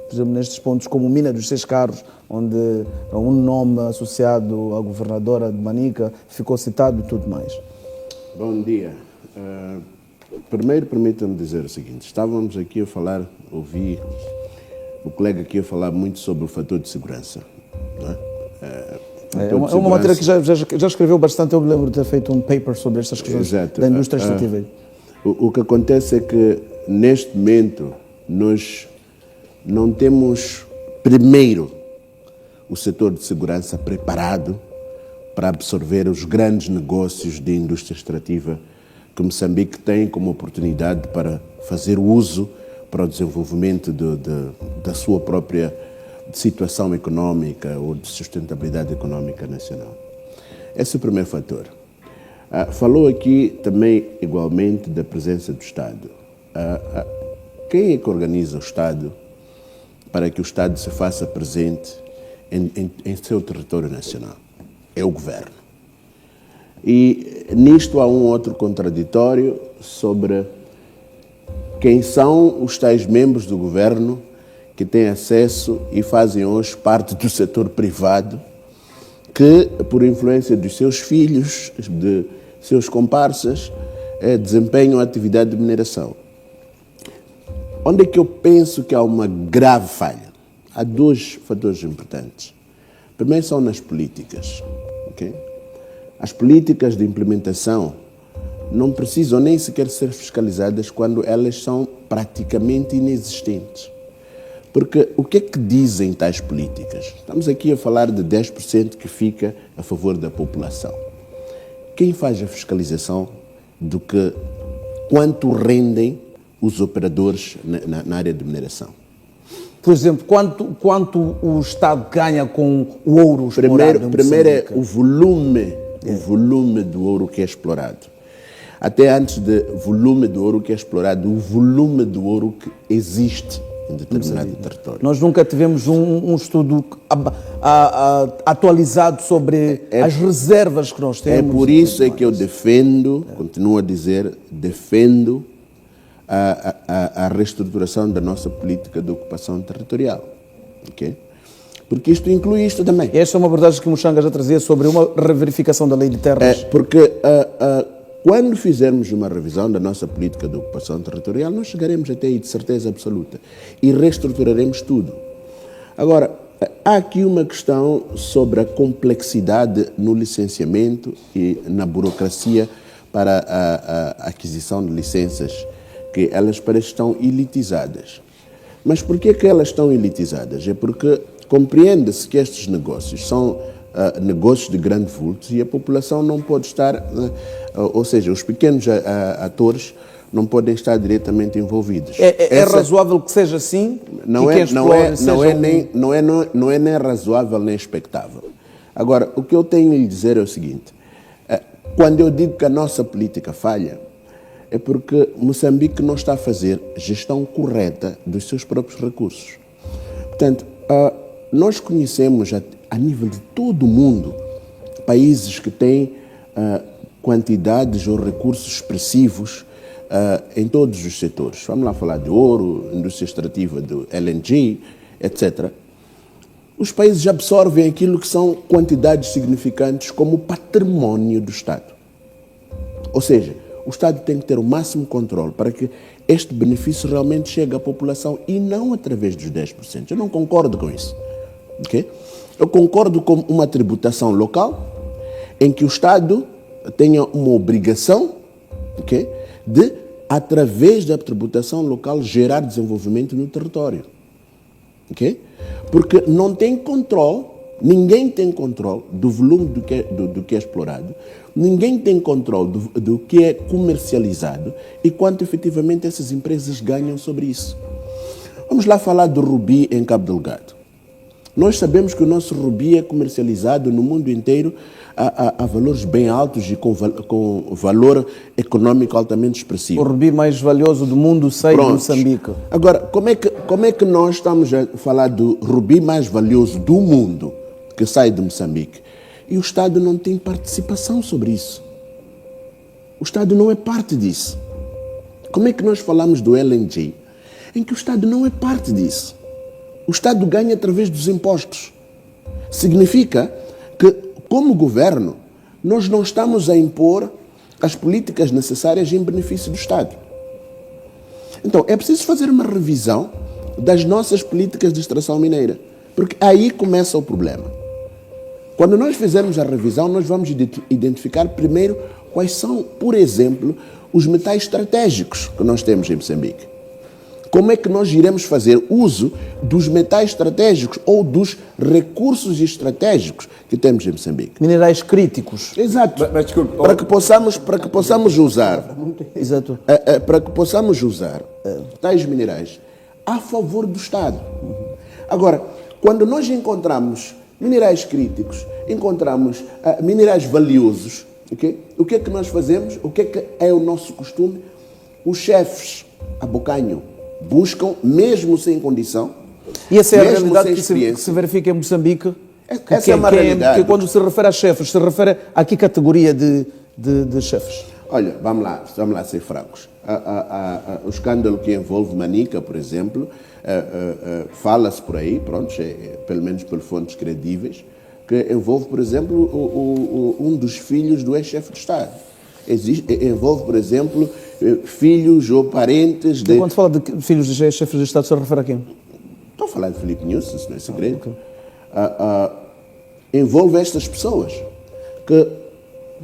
Por exemplo, nestes pontos como Mina dos Seis Carros, onde um nome associado à governadora de Manica ficou citado e tudo mais. Bom dia. Primeiro, permita-me dizer o seguinte. Estávamos aqui a falar, ouvi o colega aqui a falar muito sobre o fator de segurança. Não é? É uma matéria que já escreveu bastante. Eu me lembro de ter feito um paper sobre estas questões. Exato. Da indústria extrativa. O que acontece é que, neste momento, nós não temos, primeiro, o setor de segurança preparado para absorver os grandes negócios de indústria extrativa que Moçambique tem como oportunidade para fazer uso para o desenvolvimento da sua própria situação econômica ou de sustentabilidade econômica nacional. Esse é o primeiro fator. Falou aqui também, igualmente, da presença do Estado. Quem é que organiza o Estado para que o Estado se faça presente em seu território nacional? É o Governo. E nisto há um outro contraditório sobre quem são os tais membros do Governo que têm acesso e fazem hoje parte do setor privado, que, por influência dos seus filhos, de seus comparsas, desempenham a atividade de mineração. Onde é que eu penso que há uma grave falha? Há dois fatores importantes. Primeiro são nas políticas. Okay? As políticas de implementação não precisam nem sequer ser fiscalizadas quando elas são praticamente inexistentes. Porque o que é que dizem tais políticas? Estamos aqui a falar de 10% que fica a favor da população. Quem faz a fiscalização do que quanto rendem os operadores na área de mineração? Por exemplo, quanto o Estado ganha com o ouro explorado? Primeiro é o volume do ouro que é explorado. Até antes do volume do ouro que é explorado, o volume do ouro que existe em determinado território. Nós nunca tivemos um estudo atualizado sobre as reservas que nós temos. É por isso é que eu defendo, continuo a dizer, defendo a reestruturação da nossa política de ocupação territorial. Okay? Porque isto inclui isto também. Esta é uma abordagem que o Muxanga já trazia sobre uma reverificação da lei de terras. Porque quando fizermos uma revisão da nossa política de ocupação territorial, nós chegaremos até aí de certeza absoluta e reestruturaremos tudo. Agora, há aqui uma questão sobre a complexidade no licenciamento e na burocracia para a aquisição de licenças, que elas parecem que estão elitizadas. Mas por que elas estão elitizadas? É porque compreende-se que estes negócios são negócios de grande vulto e a população não pode estar, ou seja, os pequenos atores não podem estar diretamente envolvidos. É razoável que seja assim? Não é nem razoável nem expectável. Agora, o que eu tenho a lhe dizer é o seguinte: quando eu digo que a nossa política falha, é porque Moçambique não está a fazer gestão correta dos seus próprios recursos. Portanto, nós conhecemos a nível de todo o mundo países que têm quantidades ou recursos expressivos em todos os setores. Vamos lá falar de ouro, indústria extrativa do LNG, etc. Os países absorvem aquilo que são quantidades significantes como património do Estado. Ou seja, o Estado tem que ter o máximo controle para que este benefício realmente chegue à população e não através dos 10%. Eu não concordo com isso. Okay? Eu concordo com uma tributação local em que o Estado tenha uma obrigação, okay, de, através da tributação local, gerar desenvolvimento no território. Okay? Porque não tem controle, ninguém tem controle do volume do que é explorado, ninguém tem controle do que é comercializado e quanto efetivamente essas empresas ganham sobre isso. Vamos lá falar do rubi em Cabo Delgado. Nós sabemos que o nosso rubi é comercializado no mundo inteiro a valores bem altos e com valor econômico altamente expressivo. O rubi mais valioso do mundo sai de Moçambique. Agora, como é que nós estamos a falar do rubi mais valioso do mundo que sai de Moçambique? E o Estado não tem participação sobre isso. O Estado não é parte disso. Como é que nós falamos do LNG, em que o Estado não é parte disso? O Estado ganha através dos impostos. Significa que, como governo, nós não estamos a impor as políticas necessárias em benefício do Estado. Então, é preciso fazer uma revisão das nossas políticas de extração mineira, porque aí começa o problema. Quando nós fizermos a revisão, nós vamos identificar primeiro quais são, por exemplo, os metais estratégicos que nós temos em Moçambique. Como é que nós iremos fazer uso dos metais estratégicos ou dos recursos estratégicos que temos em Moçambique? Minerais críticos. Exato. Mas desculpe, Para que possamos usar, Exato. para que possamos usar tais minerais a favor do Estado. Agora, quando nós encontramos minerais críticos, encontramos minerais valiosos, okay? O que é que nós fazemos? O que é o nosso costume? Os chefes abocanham, buscam, mesmo sem condição. E essa é a mesmo realidade sem que se verifica em Moçambique. Essa é uma realidade. Que quando se refere a chefes, se refere a que categoria de chefes? Olha, vamos lá ser francos. O escândalo que envolve Manica, por exemplo, fala-se por aí, pronto, pelo menos por fontes credíveis, que envolve, por exemplo, um dos filhos do ex-chefe de Estado. Envolve, por exemplo, filhos ou parentes de... Quando se fala de filhos de chefes de Estado, se refere a quem? Estou a falar de Filipe Nunes, isso não é segredo. Okay. Envolve estas pessoas que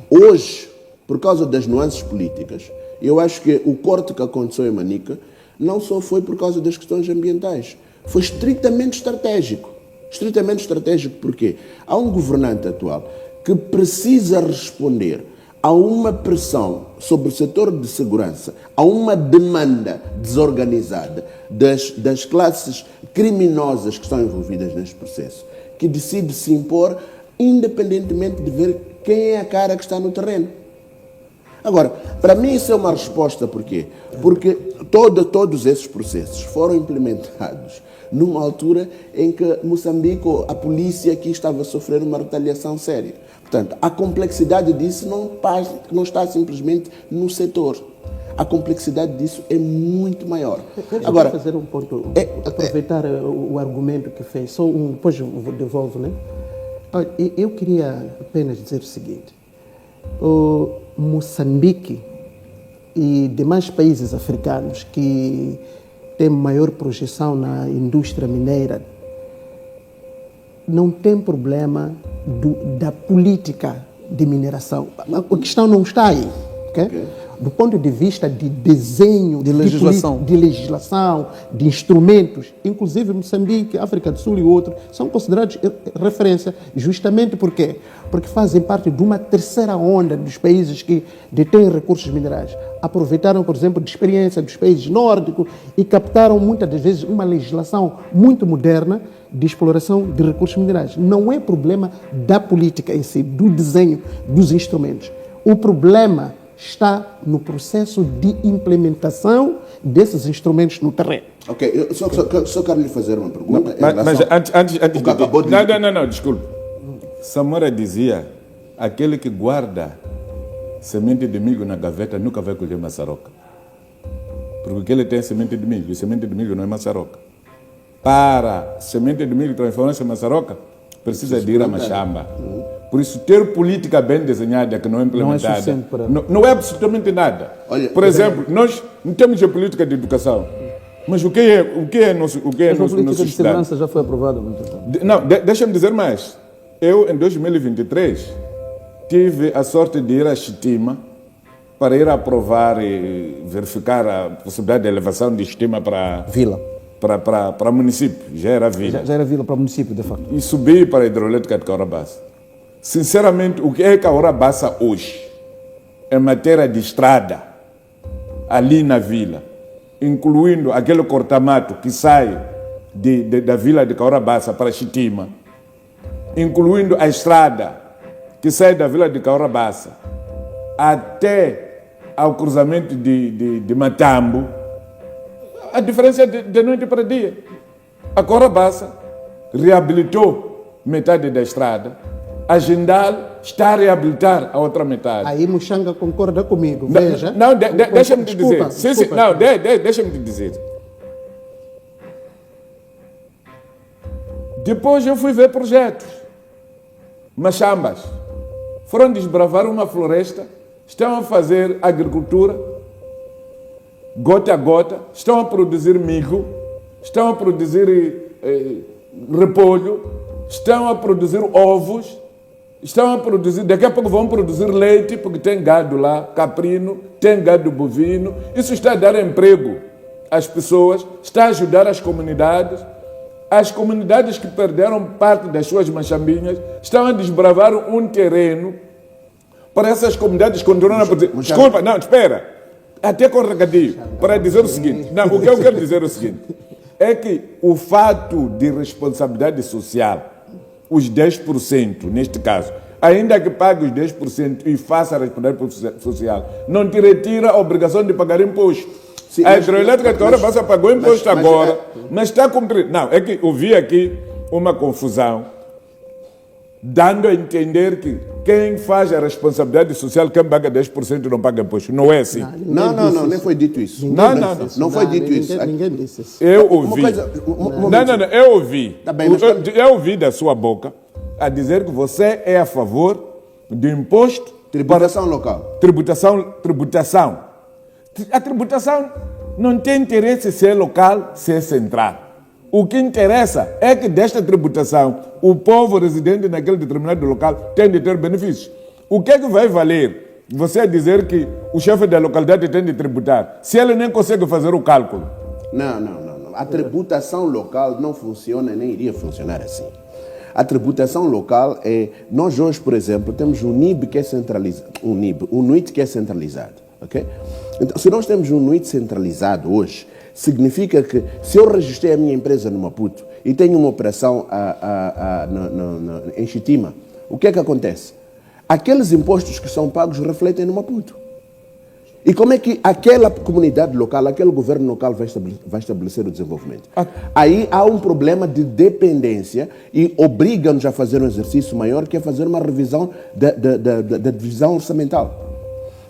hoje, por causa das nuances políticas, eu acho que o corte que aconteceu em Manica não só foi por causa das questões ambientais, foi estritamente estratégico. Estritamente estratégico porque há um governante atual que precisa responder a uma pressão sobre o setor de segurança, a uma demanda desorganizada das classes criminosas que estão envolvidas neste processo, que decide se impor independentemente de ver quem é a cara que está no terreno. Agora, para mim isso é uma resposta, por quê? Porque todos esses processos foram implementados numa altura em que Moçambique, a polícia aqui estava a sofrer uma retaliação séria. Portanto, a complexidade disso não está simplesmente no setor. A complexidade disso é muito maior. Agora, fazer um ponto, aproveitar o argumento que fez, só depois eu devolvo, né? Olha, eu queria apenas dizer o seguinte: Moçambique e demais países africanos que têm maior projeção na indústria mineira não tem problema da política de mineração. A questão não está aí. Okay? Do ponto de vista de desenho, de legislação, de instrumentos, inclusive Moçambique, África do Sul e outros, são considerados referência justamente porque fazem parte de uma terceira onda dos países que detêm recursos minerais. Aproveitaram, por exemplo, de experiência dos países nórdicos e captaram muitas das vezes uma legislação muito moderna de exploração de recursos minerais. Não é problema da política em si, do desenho dos instrumentos. O problema está no processo de implementação desses instrumentos no terreno. Ok, eu só quero lhe fazer uma pergunta. Mas antes de... Não, desculpe. Samora dizia, aquele que guarda semente de milho na gaveta nunca vai colher maçaroca. Porque ele tem semente de milho, e semente de milho não é maçaroca. Para semente de milho transformar-se em maçaroca, precisa de ir a machamba. Por isso, ter política bem desenhada que não é implementada não é absolutamente nada. Olha, por exemplo, nós não temos a política de educação. Mas o que é nosso a política de segurança já foi aprovada. Não, deixa-me dizer mais. Eu, em 2023, tive a sorte de ir a Xitima para ir aprovar e verificar a possibilidade de elevação de estima para... Vila. Para município, já era vila. Já era vila para município, de facto. E subi para a hidroelétrica de Caurabaça. Sinceramente, o que é Caurabaça hoje, em matéria de estrada, ali na vila, incluindo aquele cortamato que sai da vila de Caurabaça para Chitima, incluindo a estrada que sai da vila de Caurabaça até ao cruzamento de Matambo, a diferença é de noite para dia. A Caurabaça reabilitou metade da estrada, a Jindal está a reabilitar a outra metade. Aí Muxanga concorda comigo, veja. Não, deixa-me te dizer. Desculpa. Não, deixa-me te dizer. Depois eu fui ver projetos. Machambas foram desbravar uma floresta, estão a fazer agricultura, gota a gota, estão a produzir milho, estão a produzir repolho, estão a produzir ovos, estão a produzir, daqui a pouco vão produzir leite, porque tem gado lá, caprino, tem gado bovino. Isso está a dar emprego às pessoas, está a ajudar as comunidades. As comunidades que perderam parte das suas machambinhas estão a desbravar um terreno para essas comunidades continuarem a produzir. Desculpa, não, espera. Até com recadinho, para dizer o seguinte. Não, o que eu quero dizer é o seguinte. É que o fato de responsabilidade social, os 10%, neste caso, ainda que pague os 10% e faça a responsabilidade social, não te retira a obrigação de pagar imposto. Sim, a hidroelétrica de Caurabaça pagou imposto agora, mas está a cumprir. Não, é que ouvi aqui uma confusão, dando a entender que quem faz a responsabilidade social, quem paga 10% não paga imposto. Não é assim. Não, nem foi dito isso. Não foi dito isso. Ninguém disse isso. Eu ouvi. Não, eu ouvi. Tá bem, mas eu ouvi da sua boca a dizer que você é a favor do imposto. Tributação local. Tributação. A tributação não tem interesse se é local, se é central. O que interessa é que desta tributação o povo residente naquele determinado local tem de ter benefícios. O que é que vai valer você dizer que o chefe da localidade tem de tributar, se ele nem consegue fazer o cálculo? Não. A tributação local não funciona, nem iria funcionar assim. A tributação local é... Nós hoje, por exemplo, temos um NIB que é centralizado, um NUIT que é centralizado, ok? Então, se nós temos um NUIT centralizado hoje, significa que se eu registrei a minha empresa no Maputo e tenho uma operação em Chitima, o que é que acontece? Aqueles impostos que são pagos refletem no Maputo. E como é que aquela comunidade local, aquele governo local vai estabelecer o desenvolvimento? Aí há um problema de dependência e obriga-nos a fazer um exercício maior, que é fazer uma revisão da divisão orçamental.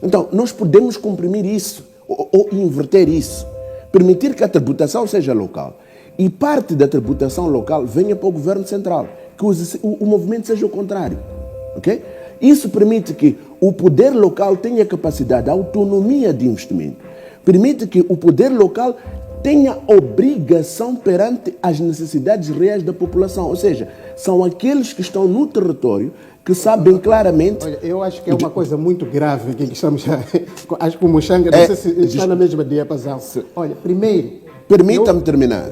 Então, nós podemos comprimir isso ou inverter isso. Permitir que a tributação seja local e parte da tributação local venha para o governo central. Que o movimento seja o contrário. Okay? Isso permite que o poder local tenha capacidade, autonomia de investimento. Permite que o poder local tenha obrigação perante as necessidades reais da população. Ou seja, são aqueles que estão no território que sabem claramente... Olha, eu acho que é uma coisa muito grave aqui que estamos... Acho que o Muxanga, não sei se está na mesma diapasão. Olha, primeiro... Permita-me terminar.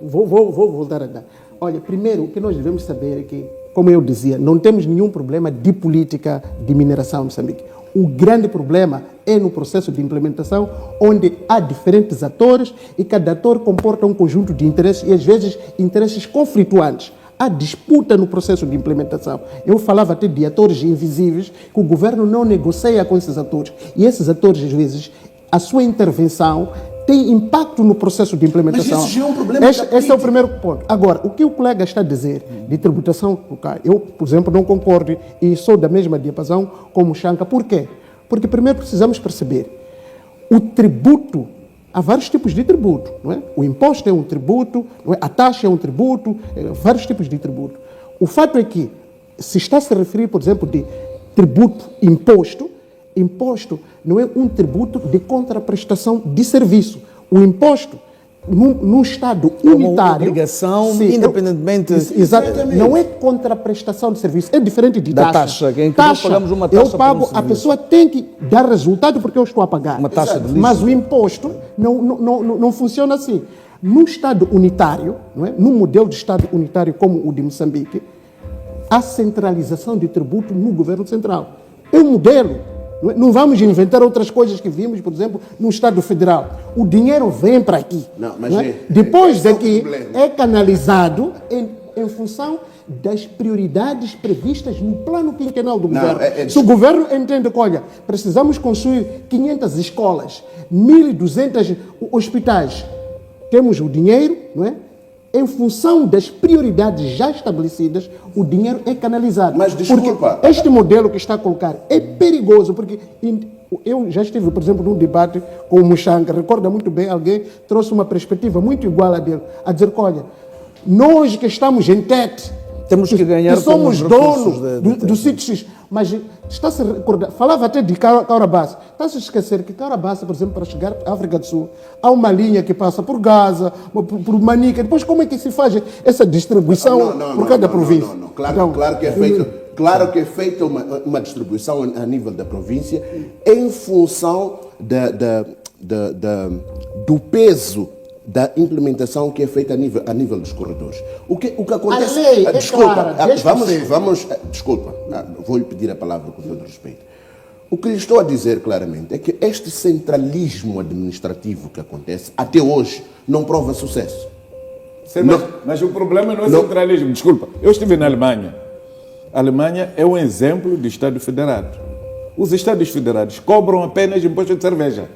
Vou voltar a dar. Olha, primeiro, o que nós devemos saber é que, como eu dizia, não temos nenhum problema de política de mineração em Moçambique. O grande problema é no processo de implementação, onde há diferentes atores e cada ator comporta um conjunto de interesses e, às vezes, interesses conflituantes. Há disputa no processo de implementação. Eu falava até de atores invisíveis que o governo não negocia com esses atores. E esses atores, às vezes, a sua intervenção tem impacto no processo de implementação. Mas isso já é um problema. Esse é o primeiro ponto. Agora, o que o colega está a dizer de tributação local, eu, por exemplo, não concordo e sou da mesma diapasão como o Xanca. Por quê? Porque primeiro precisamos perceber o tributo. Há vários tipos de tributo, não é? O imposto é um tributo, não é? A taxa é um tributo, vários tipos de tributo. O fato é que, se está a se referir, por exemplo, de tributo imposto não é um tributo de contraprestação de serviço. O imposto, num Estado unitário... Uma obrigação, sim, independentemente... Exatamente. Não é contraprestação de serviço, é diferente de da taxa. Que nós pagamos uma taxa. Eu pago, a pessoa tem que dar resultado porque eu estou a pagar. Uma taxa de lixo. Mas o imposto não funciona assim. Num Estado unitário, não é? Num modelo de Estado unitário como o de Moçambique, há centralização de tributo no governo central. É um modelo. Não vamos inventar outras coisas que vimos, por exemplo, no Estado Federal. O dinheiro vem para aqui. Não, mas não é? Depois esse é o daqui problema. é canalizado em função das prioridades previstas no plano quinquenal do Não, governo. Se o governo entende que, olha, precisamos construir 500 escolas, 1.200 hospitais, temos o dinheiro, não é? Em função das prioridades já estabelecidas, o dinheiro é canalizado. Mas desculpa. Porque este modelo que está a colocar é perigoso, porque eu já estive, por exemplo, num debate com o Muxanga, recorda muito bem, alguém trouxe uma perspectiva muito igual a dele, a dizer que, olha, nós que estamos em Tete, Temos que ganhar que somos com os recursos donos do sítio X, mas está-se a recordar, falava até de Caurabaça, está-se a esquecer que Caurabaça, por exemplo, para chegar à África do Sul, há uma linha que passa por Gaza, por Manica, depois como é que se faz essa distribuição por cada província? Não. Claro, Então, claro que é feita uma distribuição a nível da província em função do peso da implementação que é feita a nível dos corredores. O que acontece... A lei é desculpa, clara, desculpa, vou-lhe pedir a palavra com todo respeito. O que lhe estou a dizer claramente é que este centralismo administrativo que acontece, até hoje, não prova sucesso. Sim, mas o problema não é centralismo. Desculpa, eu estive na Alemanha. A Alemanha é um exemplo de Estado federado. Os Estados federados cobram apenas imposto de cerveja.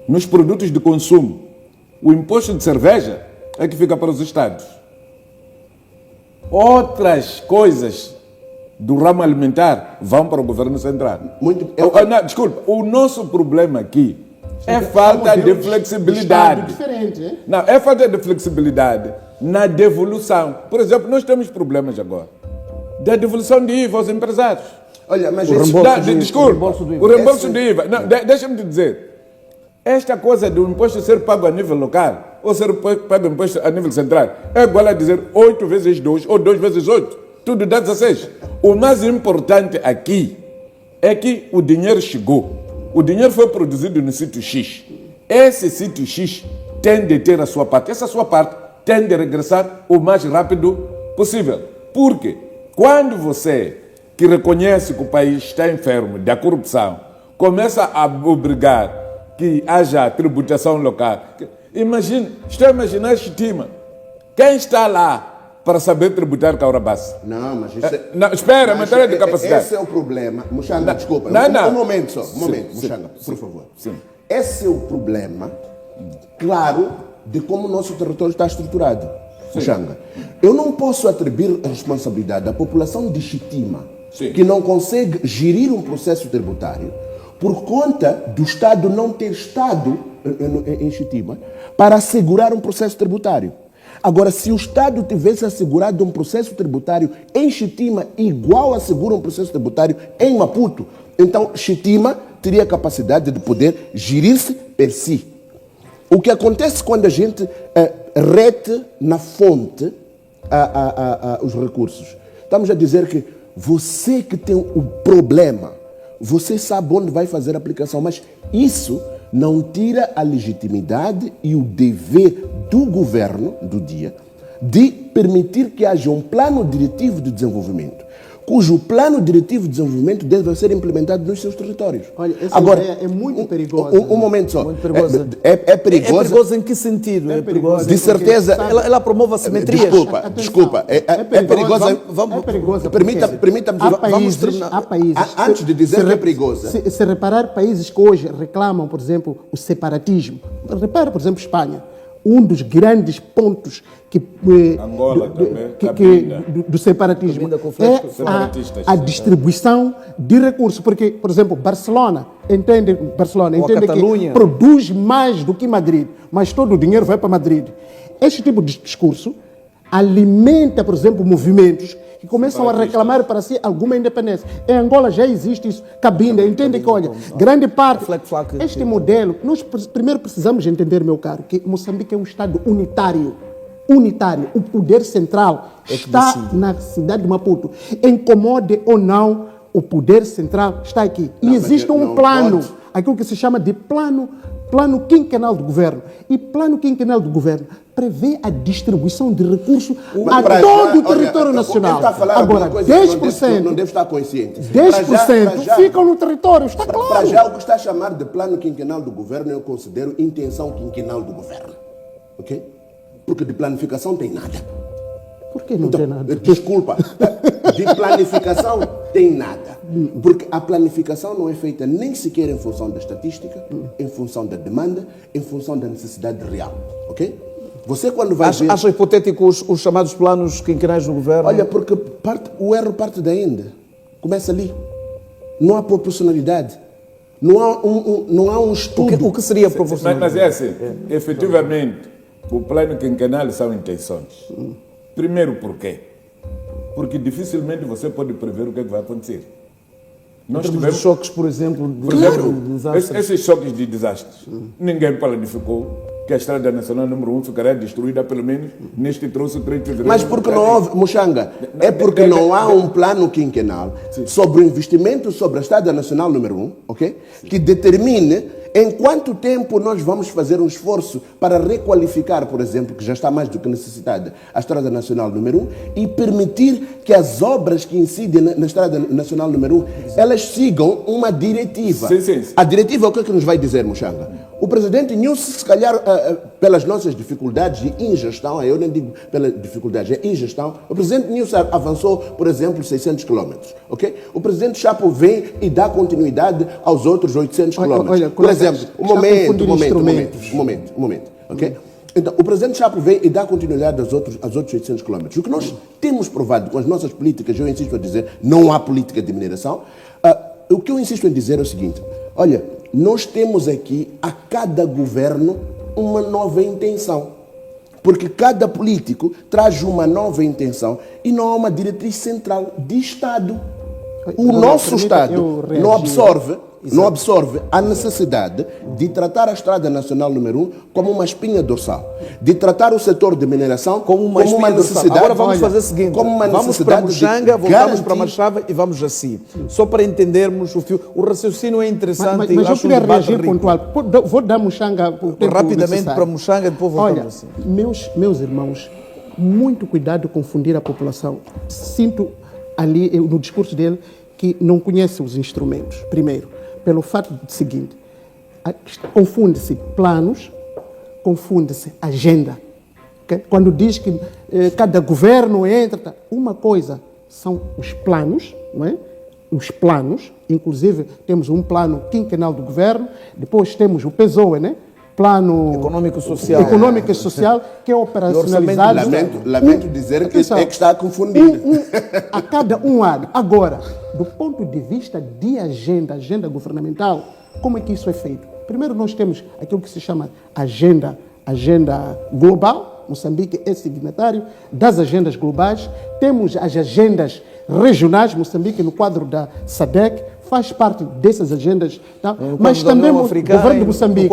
Nos produtos de consumo, o imposto de cerveja é que fica para os Estados. Outras coisas do ramo alimentar vão para o governo central. Desculpa, o nosso problema aqui é falta de flexibilidade. Diferente, hein? Não, é falta de flexibilidade na devolução. Por exemplo, nós temos problemas agora da devolução de IVA aos empresários. Olha, mas o reembolso do IVA. Não, deixa-me te dizer. Esta coisa do imposto ser pago a nível local ou ser pago imposto a nível central é igual a dizer 8 vezes 2 ou 2 vezes 8. Tudo dá 16. O mais importante aqui é que o dinheiro chegou. O dinheiro foi produzido no sítio X. Esse sítio X tem de ter a sua parte. Essa sua parte tem de regressar o mais rápido possível. Porque quando você, que reconhece que o país está enfermo da corrupção, começa a obrigar que haja tributação local. Estou a imaginar Chitima. Quem está lá para saber tributar Caurabaça? Não, mas isso é... Não, espera, matéria de capacidade. Esse é o problema. Muxanga, desculpa. Não. Um momento só. Sim, Muxanga, por favor. Sim. Esse é o problema, claro, de como o nosso território está estruturado. Muxanga, eu não posso atribuir a responsabilidade à população de Chitima, que não consegue gerir um processo tributário, por conta do Estado não ter estado em Chitima para assegurar um processo tributário. Agora, se o Estado tivesse assegurado um processo tributário em Chitima igual assegura um processo tributário em Maputo, então Chitima teria a capacidade de poder gerir-se per si. O que acontece quando a gente rete na fonte os recursos? Estamos a dizer que você que tem o problema, você sabe onde vai fazer a aplicação, mas isso não tira a legitimidade e o dever do governo do dia de permitir que haja um plano diretivo de desenvolvimento, cujo plano diretivo de desenvolvimento deve ser implementado nos seus territórios. Olha, essa ideia é muito perigosa. Um momento só. Muito perigosa. É perigosa. É perigosa em que sentido? É perigosa. De certeza. Ela promove assimetrias. Desculpa. É perigosa. É perigosa. Permita-me. Vamos terminar. Há países. Antes de dizer que é perigosa. Se reparar, países que hoje reclamam, por exemplo, o separatismo. Repara, por exemplo, Espanha. Um dos grandes pontos Angola também, do separatismo separatistas. a distribuição de recursos. Porque, por exemplo, Barcelona entende que produz mais do que Madrid, mas todo o dinheiro vai para Madrid. Este tipo de discurso alimenta, por exemplo, movimentos que começam a reclamar para si alguma independência. Em Angola já existe isso. Cabinda, entende que, olha, grande parte... Este modelo, nós primeiro precisamos entender, meu caro, que Moçambique é um Estado unitário. O poder central está na cidade de Maputo. Incomode ou não, o poder central está aqui. E existe um plano, aquilo que se chama de plano plano quinquenal do governo. E plano quinquenal do governo prevê a distribuição de recursos a Para todo o já, olha, território nacional. está a falar Agora, alguma coisa que 10%, não deve estar consciente. 10% ficam no território, está Para claro. já, o que está a chamar de plano quinquenal do governo, eu considero intenção quinquenal do governo. Ok? Porque de planificação tem nada. Por que não tem nada? Desculpa, de planificação tem nada. Porque a planificação não é feita nem sequer em função da estatística, em função da demanda, em função da necessidade real. Ok? Você quando vai ver... Acha hipotético os chamados planos quinquenais do governo? Olha, porque o erro parte daí ainda. Começa ali. Não há proporcionalidade. Não há um estudo. O que seria proporcional? Mas é assim, efetivamente, o plano quinquenal são intenções. Primeiro, por quê? Porque dificilmente você pode prever o que é que vai acontecer. Nós Temos tivemos, choques, por exemplo, de claro, desastres. esses choques de desastres. Ninguém planificou que a Estrada Nacional número 1 ficaria destruída, pelo menos neste troço 3 de fevereiro. Mas porque não houve, Mochanga, é porque não há um plano quinquenal sobre o investimento sobre a Estrada Nacional número 1, ok? Que determine em quanto tempo nós vamos fazer um esforço para requalificar, por exemplo, que já está mais do que necessitada, a Estrada Nacional número 1 e permitir que as obras que incidem na Estrada Nacional número 1, elas sigam uma diretiva. Sim. A diretiva, o que é que nos vai dizer, Mochanga? O presidente Nilson, se calhar, pelas nossas dificuldades de ingestão, eu nem digo pelas dificuldades, é ingestão, o presidente Nilson avançou, por exemplo, 600 quilômetros, ok? O presidente Chapo vem e dá continuidade aos outros 800 quilômetros. Olha, Por exemplo, um momento, ok? Uhum. Então, o presidente Chapo vem e dá continuidade aos outros 800 quilômetros. O que nós temos provado com as nossas políticas, eu insisto a dizer, não há política de mineração. O que eu insisto em dizer é o seguinte, olha, nós temos aqui, a cada governo, uma nova intenção. Porque cada político traz uma nova intenção e não há uma diretriz central de Estado. O nosso Estado não absorve a necessidade de tratar a Estrada Nacional número 1 como uma espinha dorsal, de tratar o setor de mineração como uma necessidade. Agora vamos fazer o seguinte, vamos para Mochanga, voltamos para Machava e vamos assim. Só para entendermos o fio. O raciocínio é interessante. Mas eu queria reagir pontual. Vou dar Mochanga o tempo rapidamente necessário. para Mochanga, depois voltamos assim. Meus irmãos, muito cuidado de confundir a população. Sinto ali no discurso dele que não conhece os instrumentos, primeiro, pelo fato de seguinte, confunde-se planos, confunde-se agenda. Okay? Quando diz que cada governo entra, uma coisa são os planos, não é? Os planos, inclusive temos um plano quinquenal do governo, depois temos o PSOE, né? Plano econômico e social, que é operacionalizado. Lamento dizer que está confundido. A cada um ano. Agora, do ponto de vista de agenda governamental, como é que isso é feito? Primeiro, nós temos aquilo que se chama agenda global. Moçambique é signatário das agendas globais. Temos as agendas regionais. Moçambique, no quadro da SADC, faz parte dessas agendas. Tá? Mas também o governo de Moçambique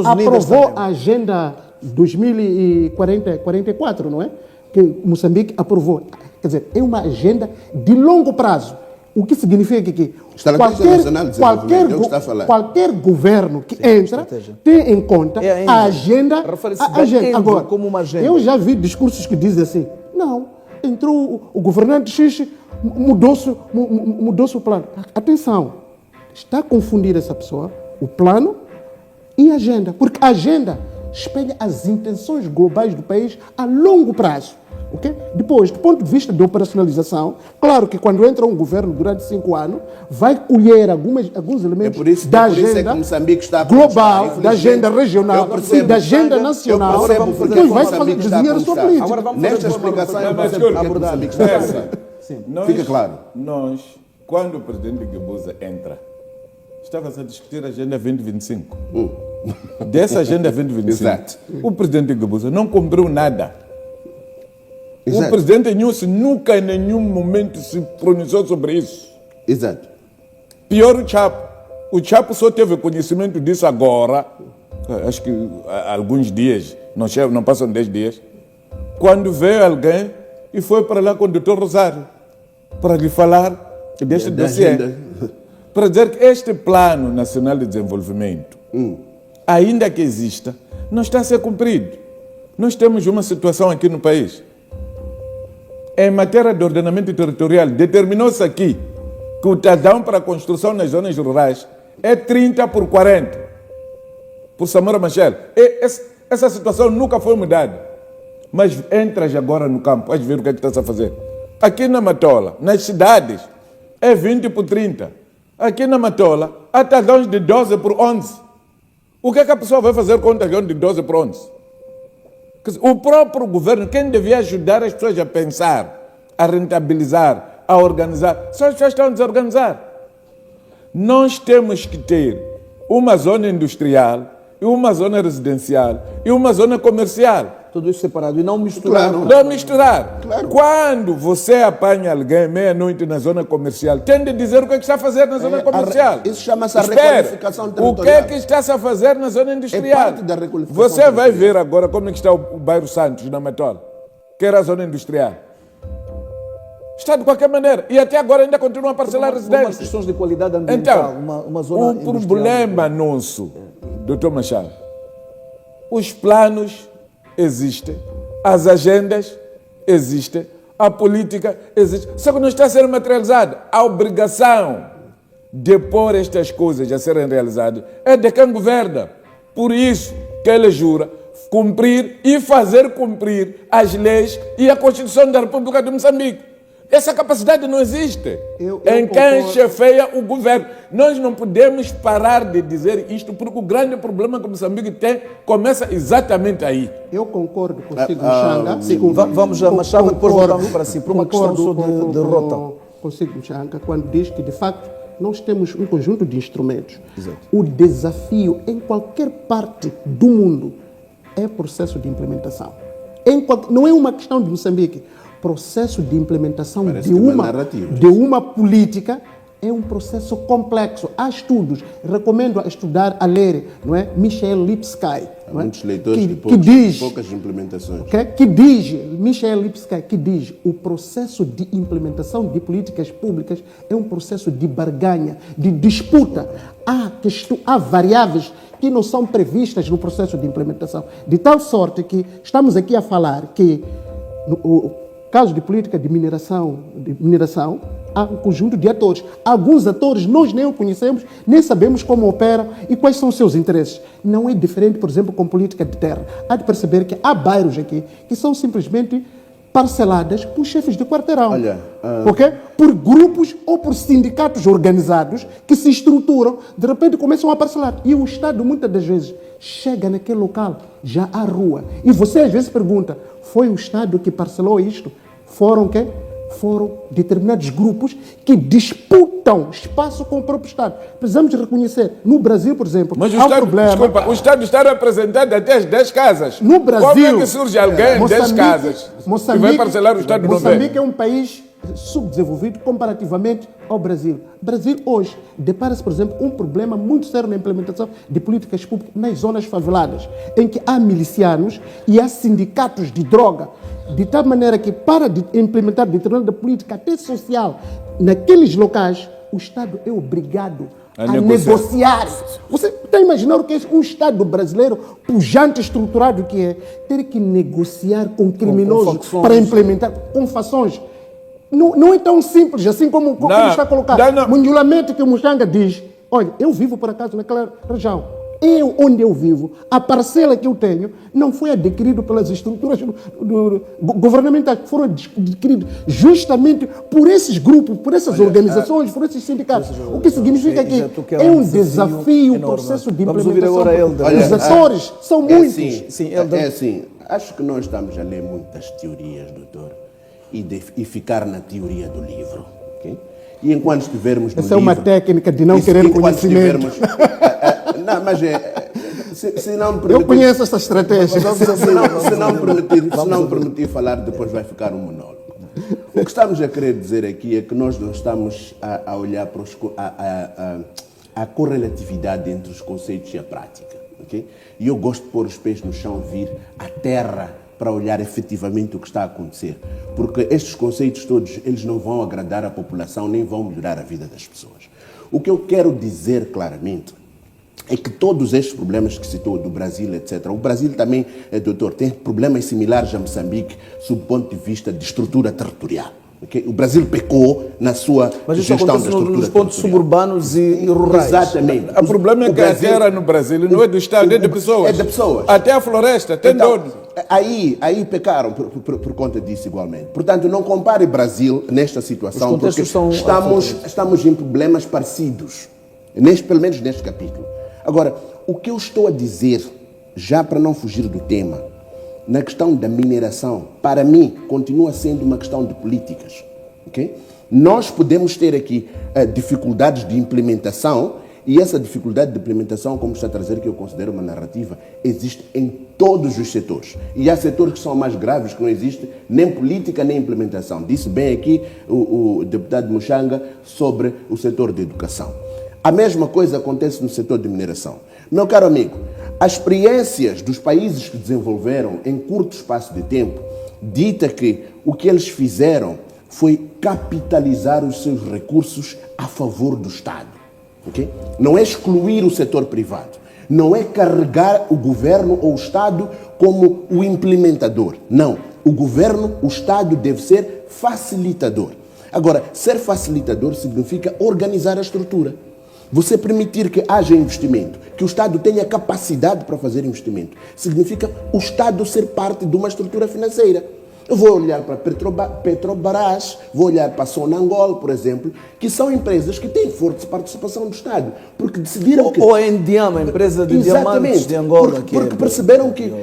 aprovou a agenda 2044, não é? Que Moçambique aprovou. Quer dizer, é uma agenda de longo prazo. O que significa que qualquer governo que entra tem em conta a agenda. Agora, como uma agenda. Eu já vi discursos que dizem assim, não, entrou o governante X, mudou-se o plano. Atenção, está a confundir essa pessoa, o plano e a agenda. Porque a agenda espelha as intenções globais do país a longo prazo. Okay? Depois, do ponto de vista de operacionalização, claro que quando entra um governo durante 5 anos, vai colher alguns elementos da agenda global, da agenda regional e da agenda nacional. Depois vai fazer desenhar a sua política. Nesta explicação, Moçambique está a passar. Fica claro. Nós, quando o presidente Guebuza entra, estava-se a discutir a Agenda 2025. Dessa Agenda 2025, o presidente Guebuza não cumpriu nada. Exato. O presidente Nilson nunca em nenhum momento se pronunciou sobre isso. Exato. Pior o Chapo. O Chapo só teve conhecimento disso agora, acho que há alguns dias, não passam 10 dias, quando veio alguém e foi para lá com o Dr. Rosário para lhe falar deste dossiê. Para dizer que este Plano Nacional de Desenvolvimento ainda que exista, não está a ser cumprido. Nós temos uma situação aqui no país. Em matéria de ordenamento territorial, determinou-se aqui que o tardão para a construção nas zonas rurais é 30 por 40, por Samora Machel. Essa situação nunca foi mudada. Mas entras agora no campo, vais ver o que é que está a fazer. Aqui na Matola, nas cidades, é 20 por 30. Aqui na Matola, há tardões de 12 por 11. O que é que a pessoa vai fazer com um tardão de 12 por 11? O próprio governo, quem devia ajudar as pessoas a pensar, a rentabilizar, a organizar, só as pessoas estão a desorganizar. Nós temos que ter uma zona industrial, e uma zona residencial e uma zona comercial. Tudo isso separado e não misturar. Claro. Não misturar. Claro. Quando você apanha alguém meia-noite na zona comercial, tem de dizer o que é que está a fazer na zona comercial. Isso chama-se a Espera, requalificação o que territorial. é que está-se a fazer na zona industrial? parte da requalificação Você vai territorial. ver agora como é que está o bairro Santos, na Matola, que era a zona industrial. Está de qualquer maneira. E até agora ainda continua a parcelar Umas residências. questões de qualidade ambiental, Então, uma zona o industrial. problema nosso, doutor Machado, os planos existem, as agendas existem, a política existe, só que não está a ser materializada. A obrigação de pôr estas coisas a serem realizadas é de quem governa. Por isso que ele jura cumprir e fazer cumprir as leis e a Constituição da República de Moçambique. Essa capacidade não existe em quem concordo. chefeia o governo. Nós não podemos parar de dizer isto, porque o grande problema que Moçambique tem começa exatamente aí. Eu concordo consigo, Mchanga. Sim, vamos já, Machado, depois voltamos para si, por uma questão só de rota. Consigo, Mchanga, quando diz que, de facto, nós temos um conjunto de instrumentos. Exato. O desafio em qualquer parte do mundo é processo de implementação. Não é uma questão de Moçambique. Processo de implementação Parece que é uma narrativa. de uma política é um processo complexo. Há estudos, recomendo a estudar, a ler, não é? Michel Lipsky, Há não é? muitos leitores que, de que diz, poucas implementações. que diz, Michel Lipsky, que diz, o processo de implementação de políticas públicas é um processo de barganha, de disputa. Há variáveis que não são previstas no processo de implementação. De tal sorte que estamos aqui a falar que o caso de política de mineração, há um conjunto de atores. Alguns atores nós nem o conhecemos, nem sabemos como operam e quais são os seus interesses. Não é diferente, por exemplo, com política de terra. Há de perceber que há bairros aqui que são simplesmente parceladas por chefes de quarteirão. Olha, ok? Por grupos ou por sindicatos organizados que se estruturam, de repente começam a parcelar. E o Estado, muitas das vezes, chega naquele local, já há rua. E você às vezes pergunta, foi o Estado que parcelou isto? Foram o quê? Foram determinados grupos que disputam espaço com o próprio Estado. Precisamos reconhecer, no Brasil, por exemplo, Mas o há um Estado, problema. desculpa, o Estado está representado até as 10 casas. No Brasil, Como é que surge alguém em 10 casas e vai parcelar o Estado não vem? Moçambique é um país subdesenvolvido comparativamente ao Brasil. O Brasil hoje depara-se, por exemplo, com um problema muito sério na implementação de políticas públicas nas zonas faveladas, em que há milicianos e há sindicatos de droga, de tal maneira que para implementar determinada política até social naqueles locais, o Estado é obrigado a negociar. Você está a imaginar o que é um Estado brasileiro pujante, estruturado que é, ter que negociar com criminosos para implementar com fações. Não é tão simples assim como ele está colocado. Mundialmente que o Mchanga diz, olha, eu vivo por acaso naquela região. Onde eu vivo, a parcela que eu tenho não foi adquirida pelas estruturas governamentais, foram adquiridas justamente por esses grupos, por essas organizações, por esses sindicatos. O que significa que é um desafio o processo de implementação. Os atores são muitos. É assim, acho que nós estamos a ler muitas teorias, doutor, e ficar na teoria do livro. Okay? E enquanto estivermos no livro... Essa é uma técnica de não querer conhecimento. Não, mas se não permitir, eu conheço essa estratégia. Se não permitir falar, depois vai ficar um monólogo. O que estamos a querer dizer aqui é que nós não estamos a olhar para a correlatividade entre os conceitos e a prática. Okay? E eu gosto de pôr os pés no chão, vir à terra para olhar efetivamente o que está a acontecer. Porque estes conceitos todos, eles não vão agradar a população, nem vão melhorar a vida das pessoas. O que eu quero dizer claramente é que todos estes problemas que citou do Brasil, etc., o Brasil também, doutor, tem problemas similares a Moçambique, sob o ponto de vista de estrutura territorial. Okay? O Brasil pecou na sua Mas isso gestão da acontece estrutura nos pontos territorial. suburbanos e rurais. Exatamente. O problema é que a terra no Brasil não é do Estado, é de pessoas. É de pessoas. Até a floresta, tem Então, dono. aí pecaram por conta disso igualmente. Portanto, não compare Brasil nesta situação, Os contextos porque são estamos em problemas parecidos, pelo menos neste capítulo. Agora, o que eu estou a dizer, já para não fugir do tema, na questão da mineração, para mim, continua sendo uma questão de políticas. Okay? Nós podemos ter aqui dificuldades de implementação, e essa dificuldade de implementação, como está a trazer, que eu considero uma narrativa, existe em todos os setores. E há setores que são mais graves, que não existe nem política nem implementação. Disse bem aqui o deputado Mushanga sobre o setor de educação. A mesma coisa acontece no setor de mineração. Meu caro amigo, as experiências dos países que desenvolveram em curto espaço de tempo dita que o que eles fizeram foi capitalizar os seus recursos a favor do Estado. Okay? Não é excluir o setor privado, não é carregar o governo ou o Estado como o implementador. Não, o governo, o Estado deve ser facilitador. Agora, ser facilitador significa organizar a estrutura. Você permitir que haja investimento, que o Estado tenha capacidade para fazer investimento, significa o Estado ser parte de uma estrutura financeira. Eu vou olhar para Petrobras, vou olhar para Sonangol, por exemplo, que são empresas que têm forte participação do Estado, porque decidiram que... Ou a Endiama, a empresa de diamantes de Angola. Porque perceberam que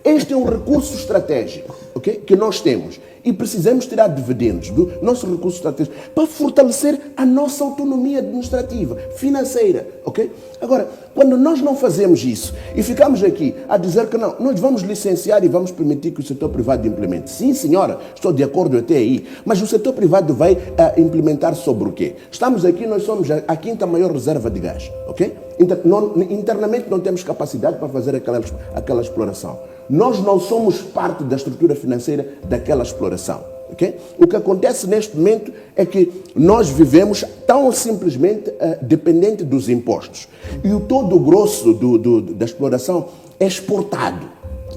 este é um recurso estratégico, okay, que nós temos. E precisamos tirar dividendos do nosso recurso estratégico para fortalecer a nossa autonomia administrativa, financeira. Okay? Agora, quando nós não fazemos isso e ficamos aqui a dizer que não, nós vamos licenciar e vamos permitir que o setor privado implemente. Sim, senhora, estou de acordo até aí. Mas o setor privado vai implementar sobre o quê? Estamos aqui, nós somos a quinta maior reserva de gás. Okay? Internamente não temos capacidade para fazer aquela exploração. Nós não somos parte da estrutura financeira daquela exploração. Okay? O que acontece neste momento é que nós vivemos tão simplesmente dependente dos impostos. E todo o grosso da exploração é exportado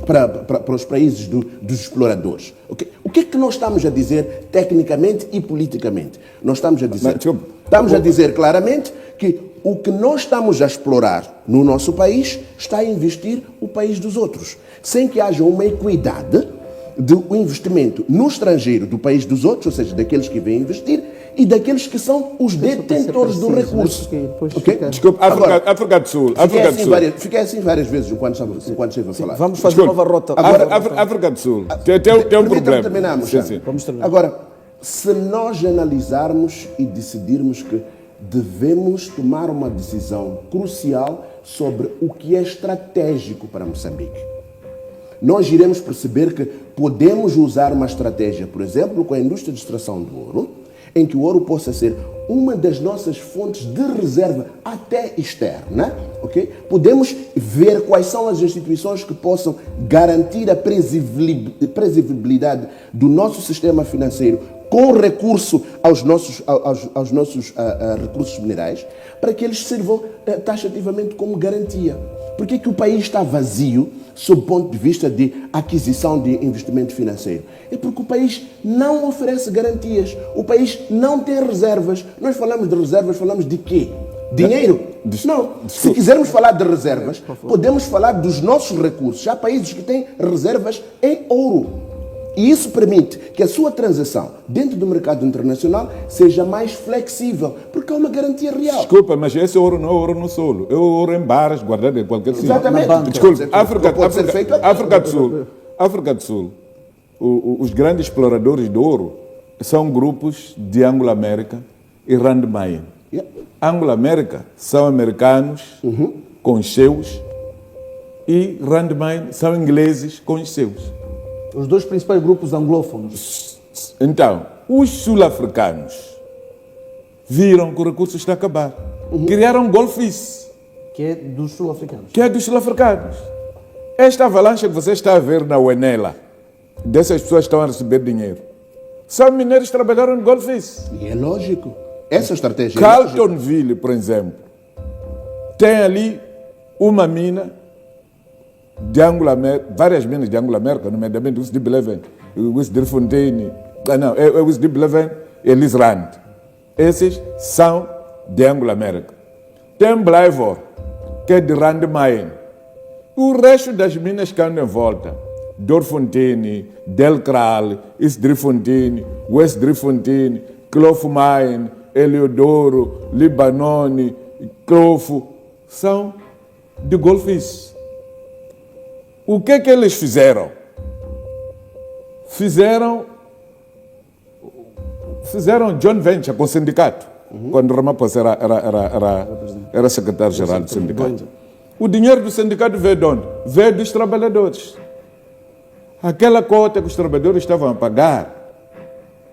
para os países dos exploradores. Okay? O que é que nós estamos a dizer tecnicamente e politicamente? Nós estamos a dizer claramente que o que nós estamos a explorar no nosso país está a investir o país dos outros, sem que haja uma equidade do investimento no estrangeiro do país dos outros, ou seja, daqueles que vêm investir, e daqueles que são os detentores do recurso. Okay? Desculpa, África do Sul. Fiquei assim várias vezes enquanto esteve a falar. Vamos fazer uma nova rota. África do Sul. Tem um problema. Terminamos. Sim. Vamos terminar. Agora, se nós analisarmos e decidirmos que devemos tomar uma decisão crucial sobre o que é estratégico para Moçambique, nós iremos perceber que podemos usar uma estratégia, por exemplo, com a indústria de extração do ouro, em que o ouro possa ser uma das nossas fontes de reserva até externa. Okay? Podemos ver quais são as instituições que possam garantir a previsibilidade do nosso sistema financeiro com recurso aos nossos recursos minerais, para que eles sirvam taxativamente como garantia. Por que o país está vazio, sob o ponto de vista de aquisição de investimento financeiro? É porque o país não oferece garantias, o país não tem reservas. Nós falamos de reservas, falamos de quê? Dinheiro? Não. Se quisermos falar de reservas, podemos falar dos nossos recursos. Há países que têm reservas em ouro. E isso permite que a sua transação dentro do mercado internacional seja mais flexível, porque há uma garantia real. Desculpa, mas esse ouro não é ouro no solo. É ouro em barras, guardado em qualquer sítio. Exatamente. Desculpa, África do Sul. Os grandes exploradores de ouro são grupos de Anglo-América e Rand Mayen. Anglo-América são americanos com os seus e Rand Mayen são ingleses com os seus. Os dois principais grupos anglófonos. Então, os sul-africanos viram que o recurso está a acabar. Criaram Golfice. Que é dos sul-africanos. Esta avalanche que você está a ver na Uenela, dessas pessoas que estão a receber dinheiro, são mineiros que trabalharam no Golfice. E é lógico. Essa estratégia Carltonville, por exemplo, tem ali uma mina de Anglo-América, várias minas de Anglo-América, nomeadamente o West-Deep-Leven, o West-Driefontein, não, é o West-Deep-Leven e Lisrand. Esses são de Anglo-América. Tem Blijvor, que é de Randmine. O resto das minas que andam em volta, Dorfontein, Del Kral, West-Driefontein, West-Driefontein, Klofmine, Eliodoro, Libanone, Clofo, são de golfistas. O que é que eles fizeram? Fizeram joint venture com o sindicato, quando Ramaphosa era secretário-geral do sindicato. O dinheiro do sindicato veio de onde? Veio dos trabalhadores. Aquela cota que os trabalhadores estavam a pagar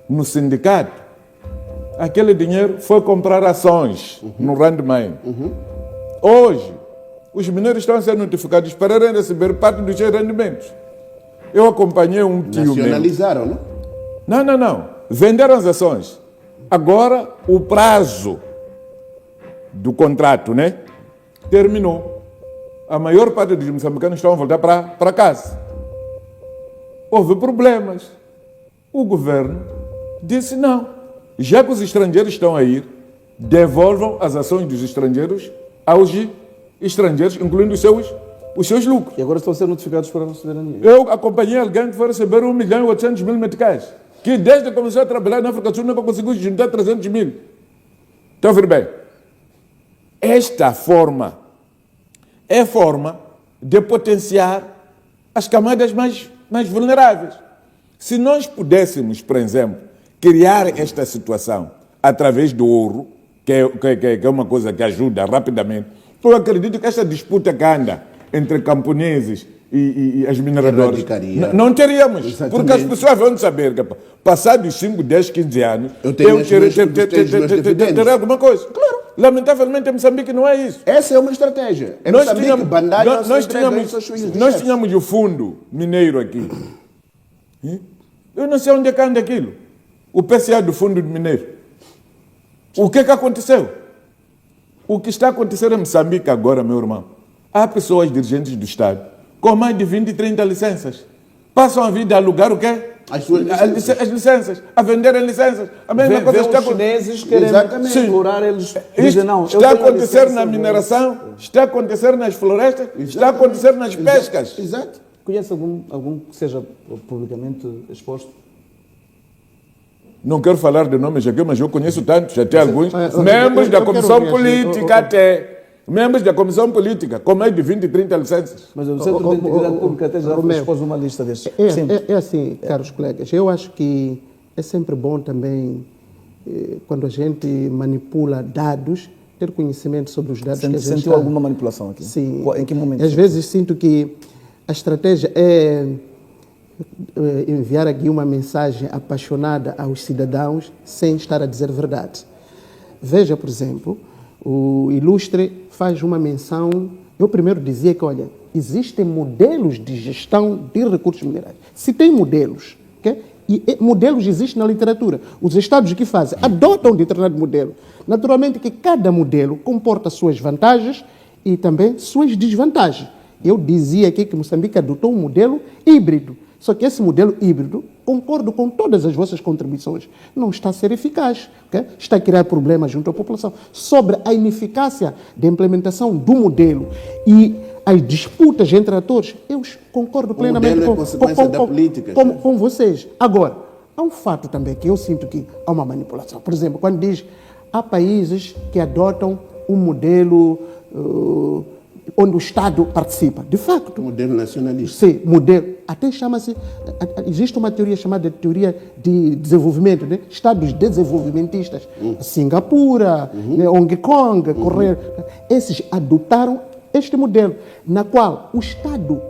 no sindicato, aquele dinheiro foi comprar ações no Randmine. Hoje, os mineiros estão a ser notificados para receber parte dos seus rendimentos. Eu acompanhei um tio meu. Nacionalizaram, não? Não. Venderam as ações. Agora, o prazo do contrato, né, terminou. A maior parte dos moçambicanos estão a voltar para casa. Houve problemas. O governo disse não. Já que os estrangeiros estão a ir, devolvam as ações dos estrangeiros aos estrangeiros, incluindo os seus lucros. E agora estão a ser notificados para receber a dinheiro. Eu acompanhei alguém que foi receber 1.800.000 meticais, que desde que começou a trabalhar na África do Sul nunca conseguiu juntar 300 mil. Estão a ver bem? Esta forma é forma de potenciar as camadas mais vulneráveis. Se nós pudéssemos, por exemplo, criar esta situação através do ouro, que é uma coisa que ajuda rapidamente, eu acredito que esta disputa que anda entre camponeses e as mineradoras, não teríamos. Exatamente. Porque as pessoas vão saber que passados 5, 10, 15 anos, eu tenho ter alguma coisa. Claro. Lamentavelmente, em Moçambique não é isso. Essa é uma estratégia. Nós tínhamos o fundo mineiro aqui. Eu não sei onde é que anda aquilo. O PCA do fundo mineiro. O que aconteceu? O que está acontecendo em Moçambique agora, meu irmão? Há pessoas dirigentes do Estado com mais de 20, 30 licenças. Passam a vida a alugar o quê? As licenças, a venderem licenças. A mesma coisa está os chineses querem explorar, eles dizem não. Está a acontecer na mineração, está a acontecer nas florestas, está a acontecer nas pescas. Exato. Conhece algum que seja publicamente exposto? Não quero falar de nomes aqui, mas eu conheço tantos, até alguns membros da Comissão Política, membros da Comissão Política, com mais de 20 e 30 licenças. Mas o Centro de Integridade Pública até já expôs uma lista destes. É assim, caros colegas, eu acho que é sempre bom também, quando a gente manipula dados, ter conhecimento sobre os dados que a gente sentiu alguma manipulação aqui? Sim. Em que momento? Às vezes sinto que a estratégia é enviar aqui uma mensagem apaixonada aos cidadãos sem estar a dizer verdade. Veja, por exemplo, o Ilustre faz uma menção. Eu primeiro dizia que, olha, existem modelos de gestão de recursos minerais. Se tem modelos, okay? E modelos existem na literatura. Os estados que fazem adotam um determinado modelo. Naturalmente que cada modelo comporta suas vantagens e também suas desvantagens. Eu dizia aqui que Moçambique adotou um modelo híbrido. Só que esse modelo híbrido, concordo com todas as vossas contribuições, não está a ser eficaz, okay? Está a criar problemas junto à população. Sobre a ineficácia da implementação do modelo e as disputas entre atores, eu concordo plenamente com vocês. Agora, há um fato também que eu sinto que há uma manipulação. Por exemplo, quando diz há países que adotam um modelo onde o Estado participa. De facto. Modelo nacionalista. Sim, modelo. Até chama-se... Existe uma teoria chamada de teoria de desenvolvimento, né? Estados desenvolvimentistas. Singapura, né? Hong Kong, Coreia. Esses adotaram este modelo, na qual o Estado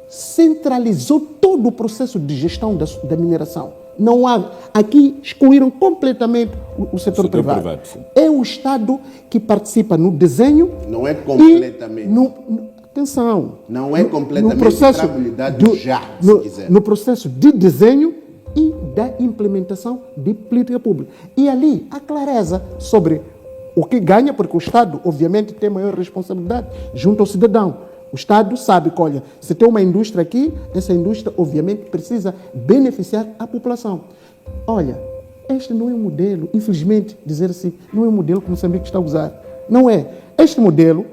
centralizou todo o processo de gestão da mineração. Não há... Aqui excluíram completamente o setor privado. É o Estado que participa no desenho... Não é completamente. Atenção. Não é completamente. No processo se quiser. No processo de desenho e da implementação de política pública. E ali há clareza sobre O que ganha, porque o Estado, obviamente, tem maior responsabilidade junto ao cidadão. O Estado sabe que, olha, se tem uma indústria aqui, essa indústria, obviamente, precisa beneficiar a população. Olha, este não é um modelo, infelizmente, dizer assim, não é um modelo que Moçambique está a usar. Não é. Este modelo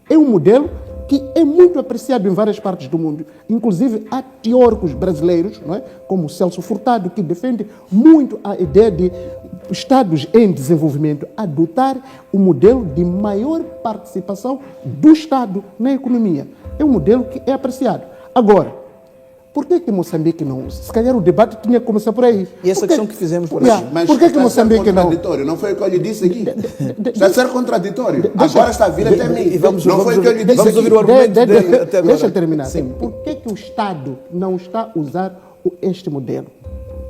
é um modelo que é muito apreciado em várias partes do mundo. Inclusive, há teóricos brasileiros, não é? Como o Celso Furtado, que defende muito a ideia de Estados em desenvolvimento adotar o modelo de maior participação do Estado na economia. É um modelo que é apreciado. Agora, por que Moçambique não usa? Se calhar o debate tinha que começar por aí. E essa questão que fizemos por Yeah. Mas Por que está a ser Moçambique não? contraditório, não foi o que eu lhe disse aqui. Está a ser contraditório. Agora está a vir até mim. e vamos- Não foi o que eu lhe disse vamos aqui. ouvir o argumento dele até agora. Deixa eu terminar. Sim. Por que o Estado não está a usar este modelo?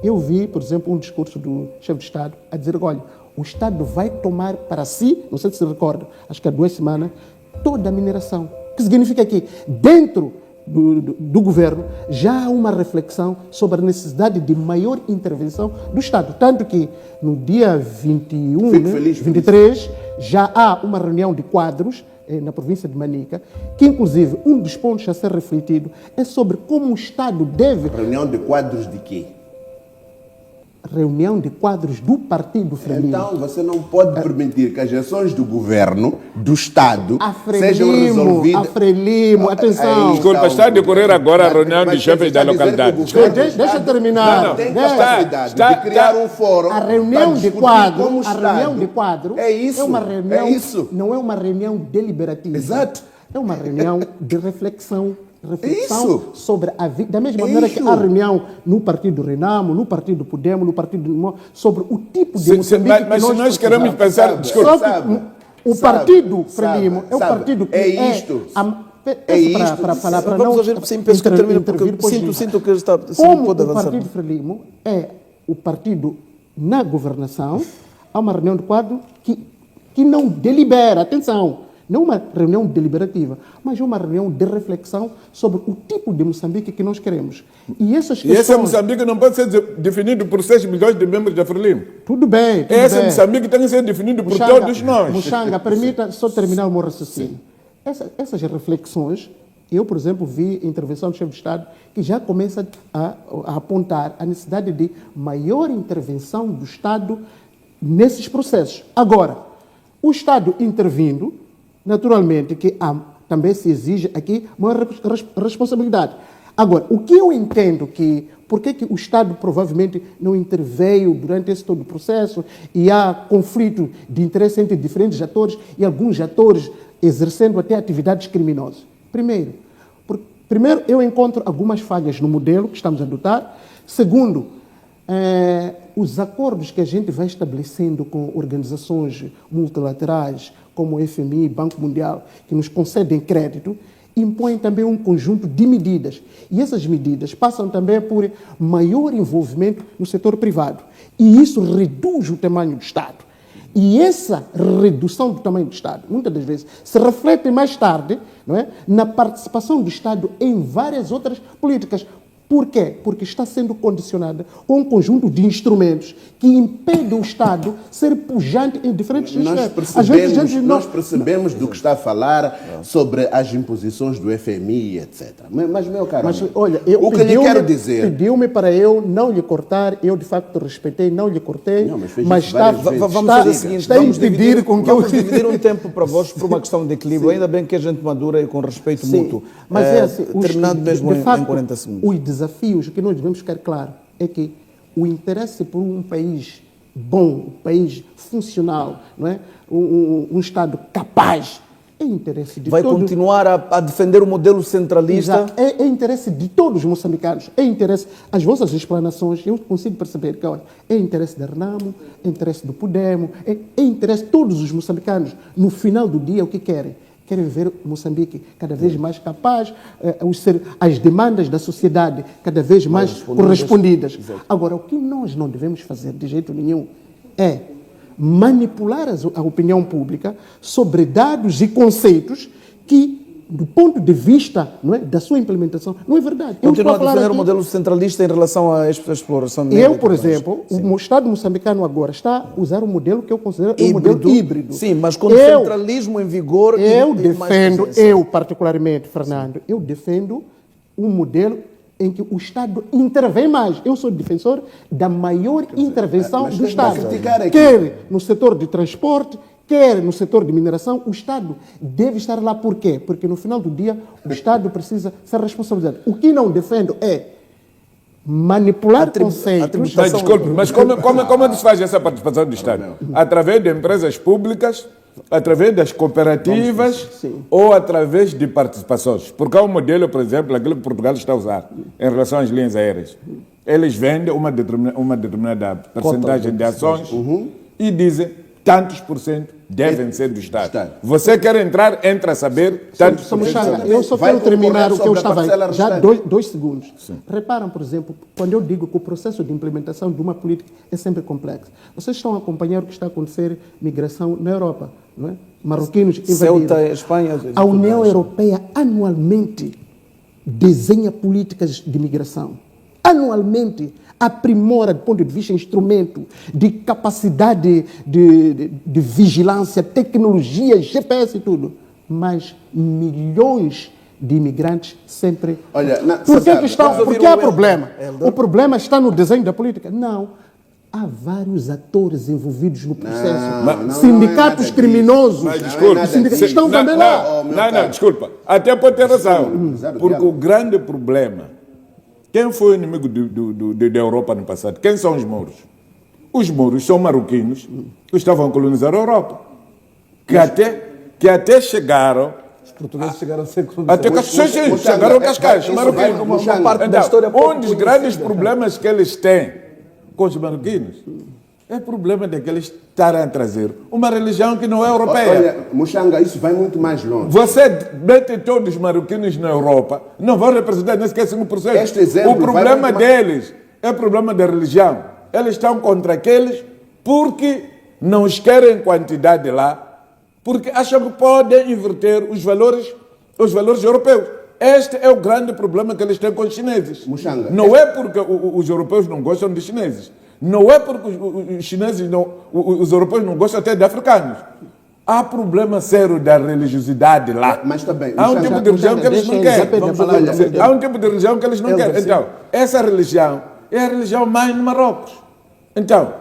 Eu vi, por exemplo, um discurso do chefe de Estado a dizer, olha, o Estado vai tomar para si, não sei se se recorda, acho que há 2 semanas, toda a mineração. O que significa que dentro do governo já há uma reflexão sobre a necessidade de maior intervenção do Estado. Tanto que no dia 21, Fico feliz por 23, já há uma reunião de quadros na província de Manica, que inclusive um dos pontos a ser refletido é sobre como o Estado deve... Reunião de quadros de quê? Reunião de quadros do Partido Frelimo. Então, você não pode permitir que as ações do governo, do Estado, A sejam resolvidas... A Frelimo, atenção. Desculpa, está a decorrer agora a reunião de chefes da localidade. Deixa eu terminar. Não, não. Tem Deixa- capacidade de criar um fórum A reunião para de discutir quadro, como o a reunião Estado. de quadro É isso. é uma reunião, É isso. não é uma reunião deliberativa. Exato. É uma reunião de reflexão Isso. sobre a vida. Da mesma maneira que Isso. há reunião no Partido Renamo, no Partido Podemos, no Partido sobre o tipo de Se- Moçambique mas que mas se nós queremos precisamos. pensar, Sabe, desculpa, Só que sabe, o sabe, Partido sabe, Frelimo é o sabe. partido que É isto. É isto. para falar, para Vamos não ouvir, sim, penso que termina, porque intervir, pois sinto, não. sinto que está, sim, Como pode o avançar. Partido Frelimo é o partido na governação, há uma reunião de quadro que não delibera, atenção, não uma reunião deliberativa, mas uma reunião de reflexão sobre o tipo de Moçambique que nós queremos. E essas e esse questões... Moçambique não pode ser definido por 6 milhões de membros da Frelimo. Tudo bem, tudo Esse bem. Moçambique tem que ser definido por Muxanga, todos nós. Muxanga, permita só terminar o meu raciocínio. Essas reflexões, eu, por exemplo, vi a intervenção do chefe de Estado que já começa a apontar a necessidade de maior intervenção do Estado nesses processos. Agora, o Estado intervindo, naturalmente que também se exige aqui maior responsabilidade. Agora, o que eu entendo que... Por que o Estado provavelmente não interveio durante esse todo o processo e há conflito de interesse entre diferentes atores e alguns atores exercendo até atividades criminosas? Primeiro, eu encontro algumas falhas no modelo que estamos a adotar. Segundo, os acordos que a gente vai estabelecendo com organizações multilaterais, como o FMI, Banco Mundial, que nos concedem crédito, impõem também um conjunto de medidas. E essas medidas passam também por maior envolvimento no setor privado. E isso reduz o tamanho do Estado. E essa redução do tamanho do Estado, muitas das vezes, se reflete mais tarde, não é, na participação do Estado em várias outras políticas. Por quê? Porque está sendo condicionada com um conjunto de instrumentos que impedem o Estado ser pujante em diferentes esferas. Nós percebemos do que está a falar sobre as imposições do FMI, etc. Mas meu caro, Mas, amigo, olha, o que lhe quero dizer... Pediu-me para eu não lhe cortar, eu de facto respeitei, não lhe cortei, Não, mas fez mas isso está, várias vezes. Vamos fazer o está, seguinte, está a impedir com que eu... vamos dividir um tempo para vós por uma questão de equilíbrio, ainda bem que a gente madura e com respeito Sim, mútuo. mas é assim, terminado mesmo de facto, em 40 segundos. Os desafios que nós devemos ficar claro é que o interesse por um país bom, um país funcional, não é? Um Estado capaz, é interesse de Vai todos. continuar a defender o modelo centralista? Exato. É interesse de todos os moçambicanos. É interesse, as vossas explanações, eu consigo perceber que olha, é interesse da Renamo, é interesse do Podemos, é interesse de todos os moçambicanos. No final do dia, o que querem? Querem ver Moçambique cada vez mais capaz, as demandas da sociedade cada vez mais correspondidas. Agora, o que nós não devemos fazer de jeito nenhum é manipular a opinião pública sobre dados e conceitos que do ponto de vista, não é, da sua implementação, não é verdade. Eu Continua a estou falar defender o aqui- modelo centralista em relação à exploração mineira. Eu, por exemplo, o Estado moçambicano agora está a usar um modelo que eu considero um modelo híbrido. Sim, mas com Eu- centralismo em vigor. Eu e mais defendo, presença. eu particularmente, Fernando, eu defendo um modelo em que o Estado intervém mais. Eu sou defensor da maior intervenção mas do tem que Estado. criticar aqui. Quer no setor de transporte, quer no setor de mineração, o Estado deve estar lá. Por quê? Porque no final do dia o Estado precisa ser responsabilizado. O que não defendo é manipular conceitos. Mas, desculpe, mas como é que se faz essa participação do Estado? Através de empresas públicas, através das cooperativas ou através de participações? Porque há um modelo, por exemplo, aquilo que Portugal está a usar em relação às linhas aéreas. Eles vendem uma determinada percentagem de ações e dizem tantos por cento devem ser do Estado. Você quer entrar, entra a saber tantos por cento. Chaga, eu só Vai quero terminar o que eu concorrer sobre a estava parcela aí. Já restante. dois segundos. Reparam, por exemplo, quando eu digo que o processo de implementação de uma política é sempre complexo. Vocês estão a acompanhar o que está a acontecer, migração na Europa, não é? Marroquinos invadiram. Ceuta, Espanha. A União Europeia anualmente desenha políticas de migração. Anualmente aprimora, do ponto de vista instrumento, de capacidade de vigilância, tecnologia, GPS e tudo. Mas milhões de imigrantes sempre... Olha, Por que que estão? Vamos ouvir Porque há o problema. Helder. O problema está no desenho da política? Não. Há vários atores envolvidos no processo. Não, Sindicatos não é nada criminosos. Mas Não é desculpe, nada Os sindicatos disso. estão também lá. Não, desculpa. Até pode ter razão. Zero Porque diálogo. o grande problema, quem foi o inimigo da Europa no passado? Quem são os mouros? Os mouros são marroquinos que estavam a colonizar a Europa. Que até chegaram... Os portugueses chegaram a ser Até Cascais, sim, chegaram a Cascais, isso marroquinos. vai como uma parte da história Então, pouco um dos grandes problemas que eles têm com os marroquinos é o problema de que eles estarem a trazer uma religião que não é europeia. Olha, Muxanga, isso vai muito mais longe. Você mete todos os marroquinos na Europa, não vão representar nem sequer 5%. Este exemplo o problema vai muito deles é o problema da religião. Eles estão contra aqueles porque não os querem quantidade lá, porque acham que podem inverter os valores europeus. Este é o grande problema que eles têm com os chineses. Muxanga, Não é porque os europeus não gostam de chineses. Não é porque os chineses os europeus não gostam até de africanos. Há problema sério da religiosidade lá. Mas também, Há um Muxanga, tipo de religião que eles não deixa querem. Vamos ouvir. Há um tipo de religião que eles não querem. Então, essa religião é a religião mãe no Marrocos. Então,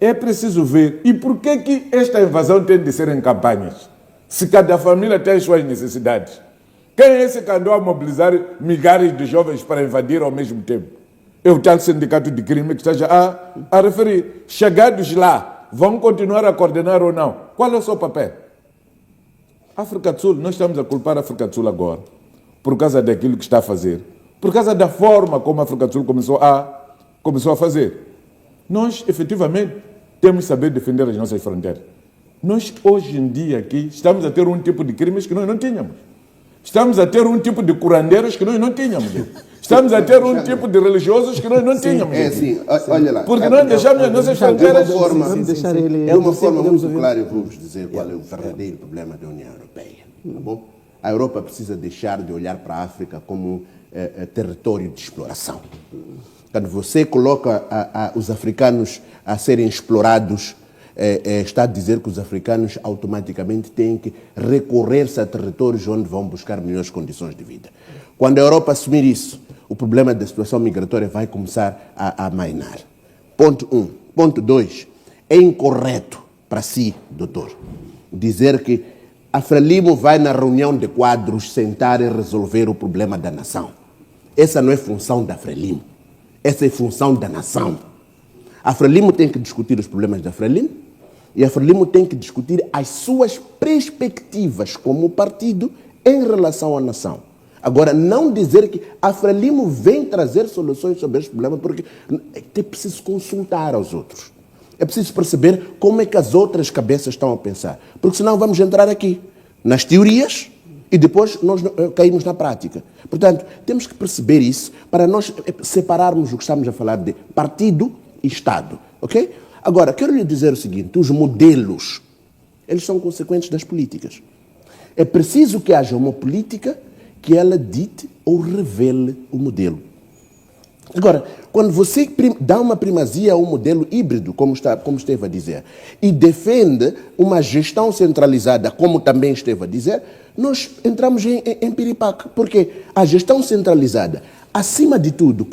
é preciso ver. E por que esta invasão tem de ser em campanhas? Se cada família tem as suas necessidades. Quem é esse que andou a mobilizar milhares de jovens para invadir ao mesmo tempo? É o tal sindicato de crime que esteja a referir. Chegados lá, vão continuar a coordenar ou não? Qual é o seu papel? África do Sul, nós estamos a culpar a África do Sul agora, por causa daquilo que está a fazer, por causa da forma como a África do Sul começou a fazer. Nós, efetivamente, temos que saber defender as nossas fronteiras. Nós, hoje em dia, aqui, estamos a ter um tipo de crimes que nós não tínhamos. Estamos a ter um tipo de curandeiros que nós não tínhamos. Estamos a ter um tipo de religiosos que nós não tínhamos. É assim, olha lá. Porque nós deixamos as nossas fronteiras... De uma forma, Vamos deixar ele... de uma forma muito clara, eu vou-vos dizer qual é o verdadeiro problema da União Europeia. Tá bom? A Europa precisa deixar de olhar para a África como território de exploração. Quando você coloca os africanos a serem explorados, está a dizer que os africanos automaticamente têm que recorrer-se a territórios onde vão buscar melhores condições de vida. Quando a Europa assumir isso, o problema da situação migratória vai começar a amainar. Ponto 1. Ponto 2. É incorreto para si, doutor, dizer que a Frelimo vai na reunião de quadros sentar e resolver o problema da nação. Essa não é função da Frelimo. Essa é função da nação. A Frelimo tem que discutir os problemas da Frelimo e a Frelimo tem que discutir as suas perspectivas como partido em relação à nação. Agora, não dizer que a Frelimo vem trazer soluções sobre este problema, porque é preciso consultar aos outros. É preciso perceber como é que as outras cabeças estão a pensar. Porque senão vamos entrar aqui nas teorias e depois nós caímos na prática. Portanto, temos que perceber isso para nós separarmos o que estamos a falar de partido e Estado. Ok? Agora, quero lhe dizer o seguinte, os modelos, eles são consequentes das políticas. É preciso que haja uma política que ela dite ou revele o modelo. Agora, quando você dá uma primazia ao modelo híbrido, como esteve a dizer, e defende uma gestão centralizada, como também esteve a dizer, nós entramos em piripaque, porque a gestão centralizada, acima de tudo,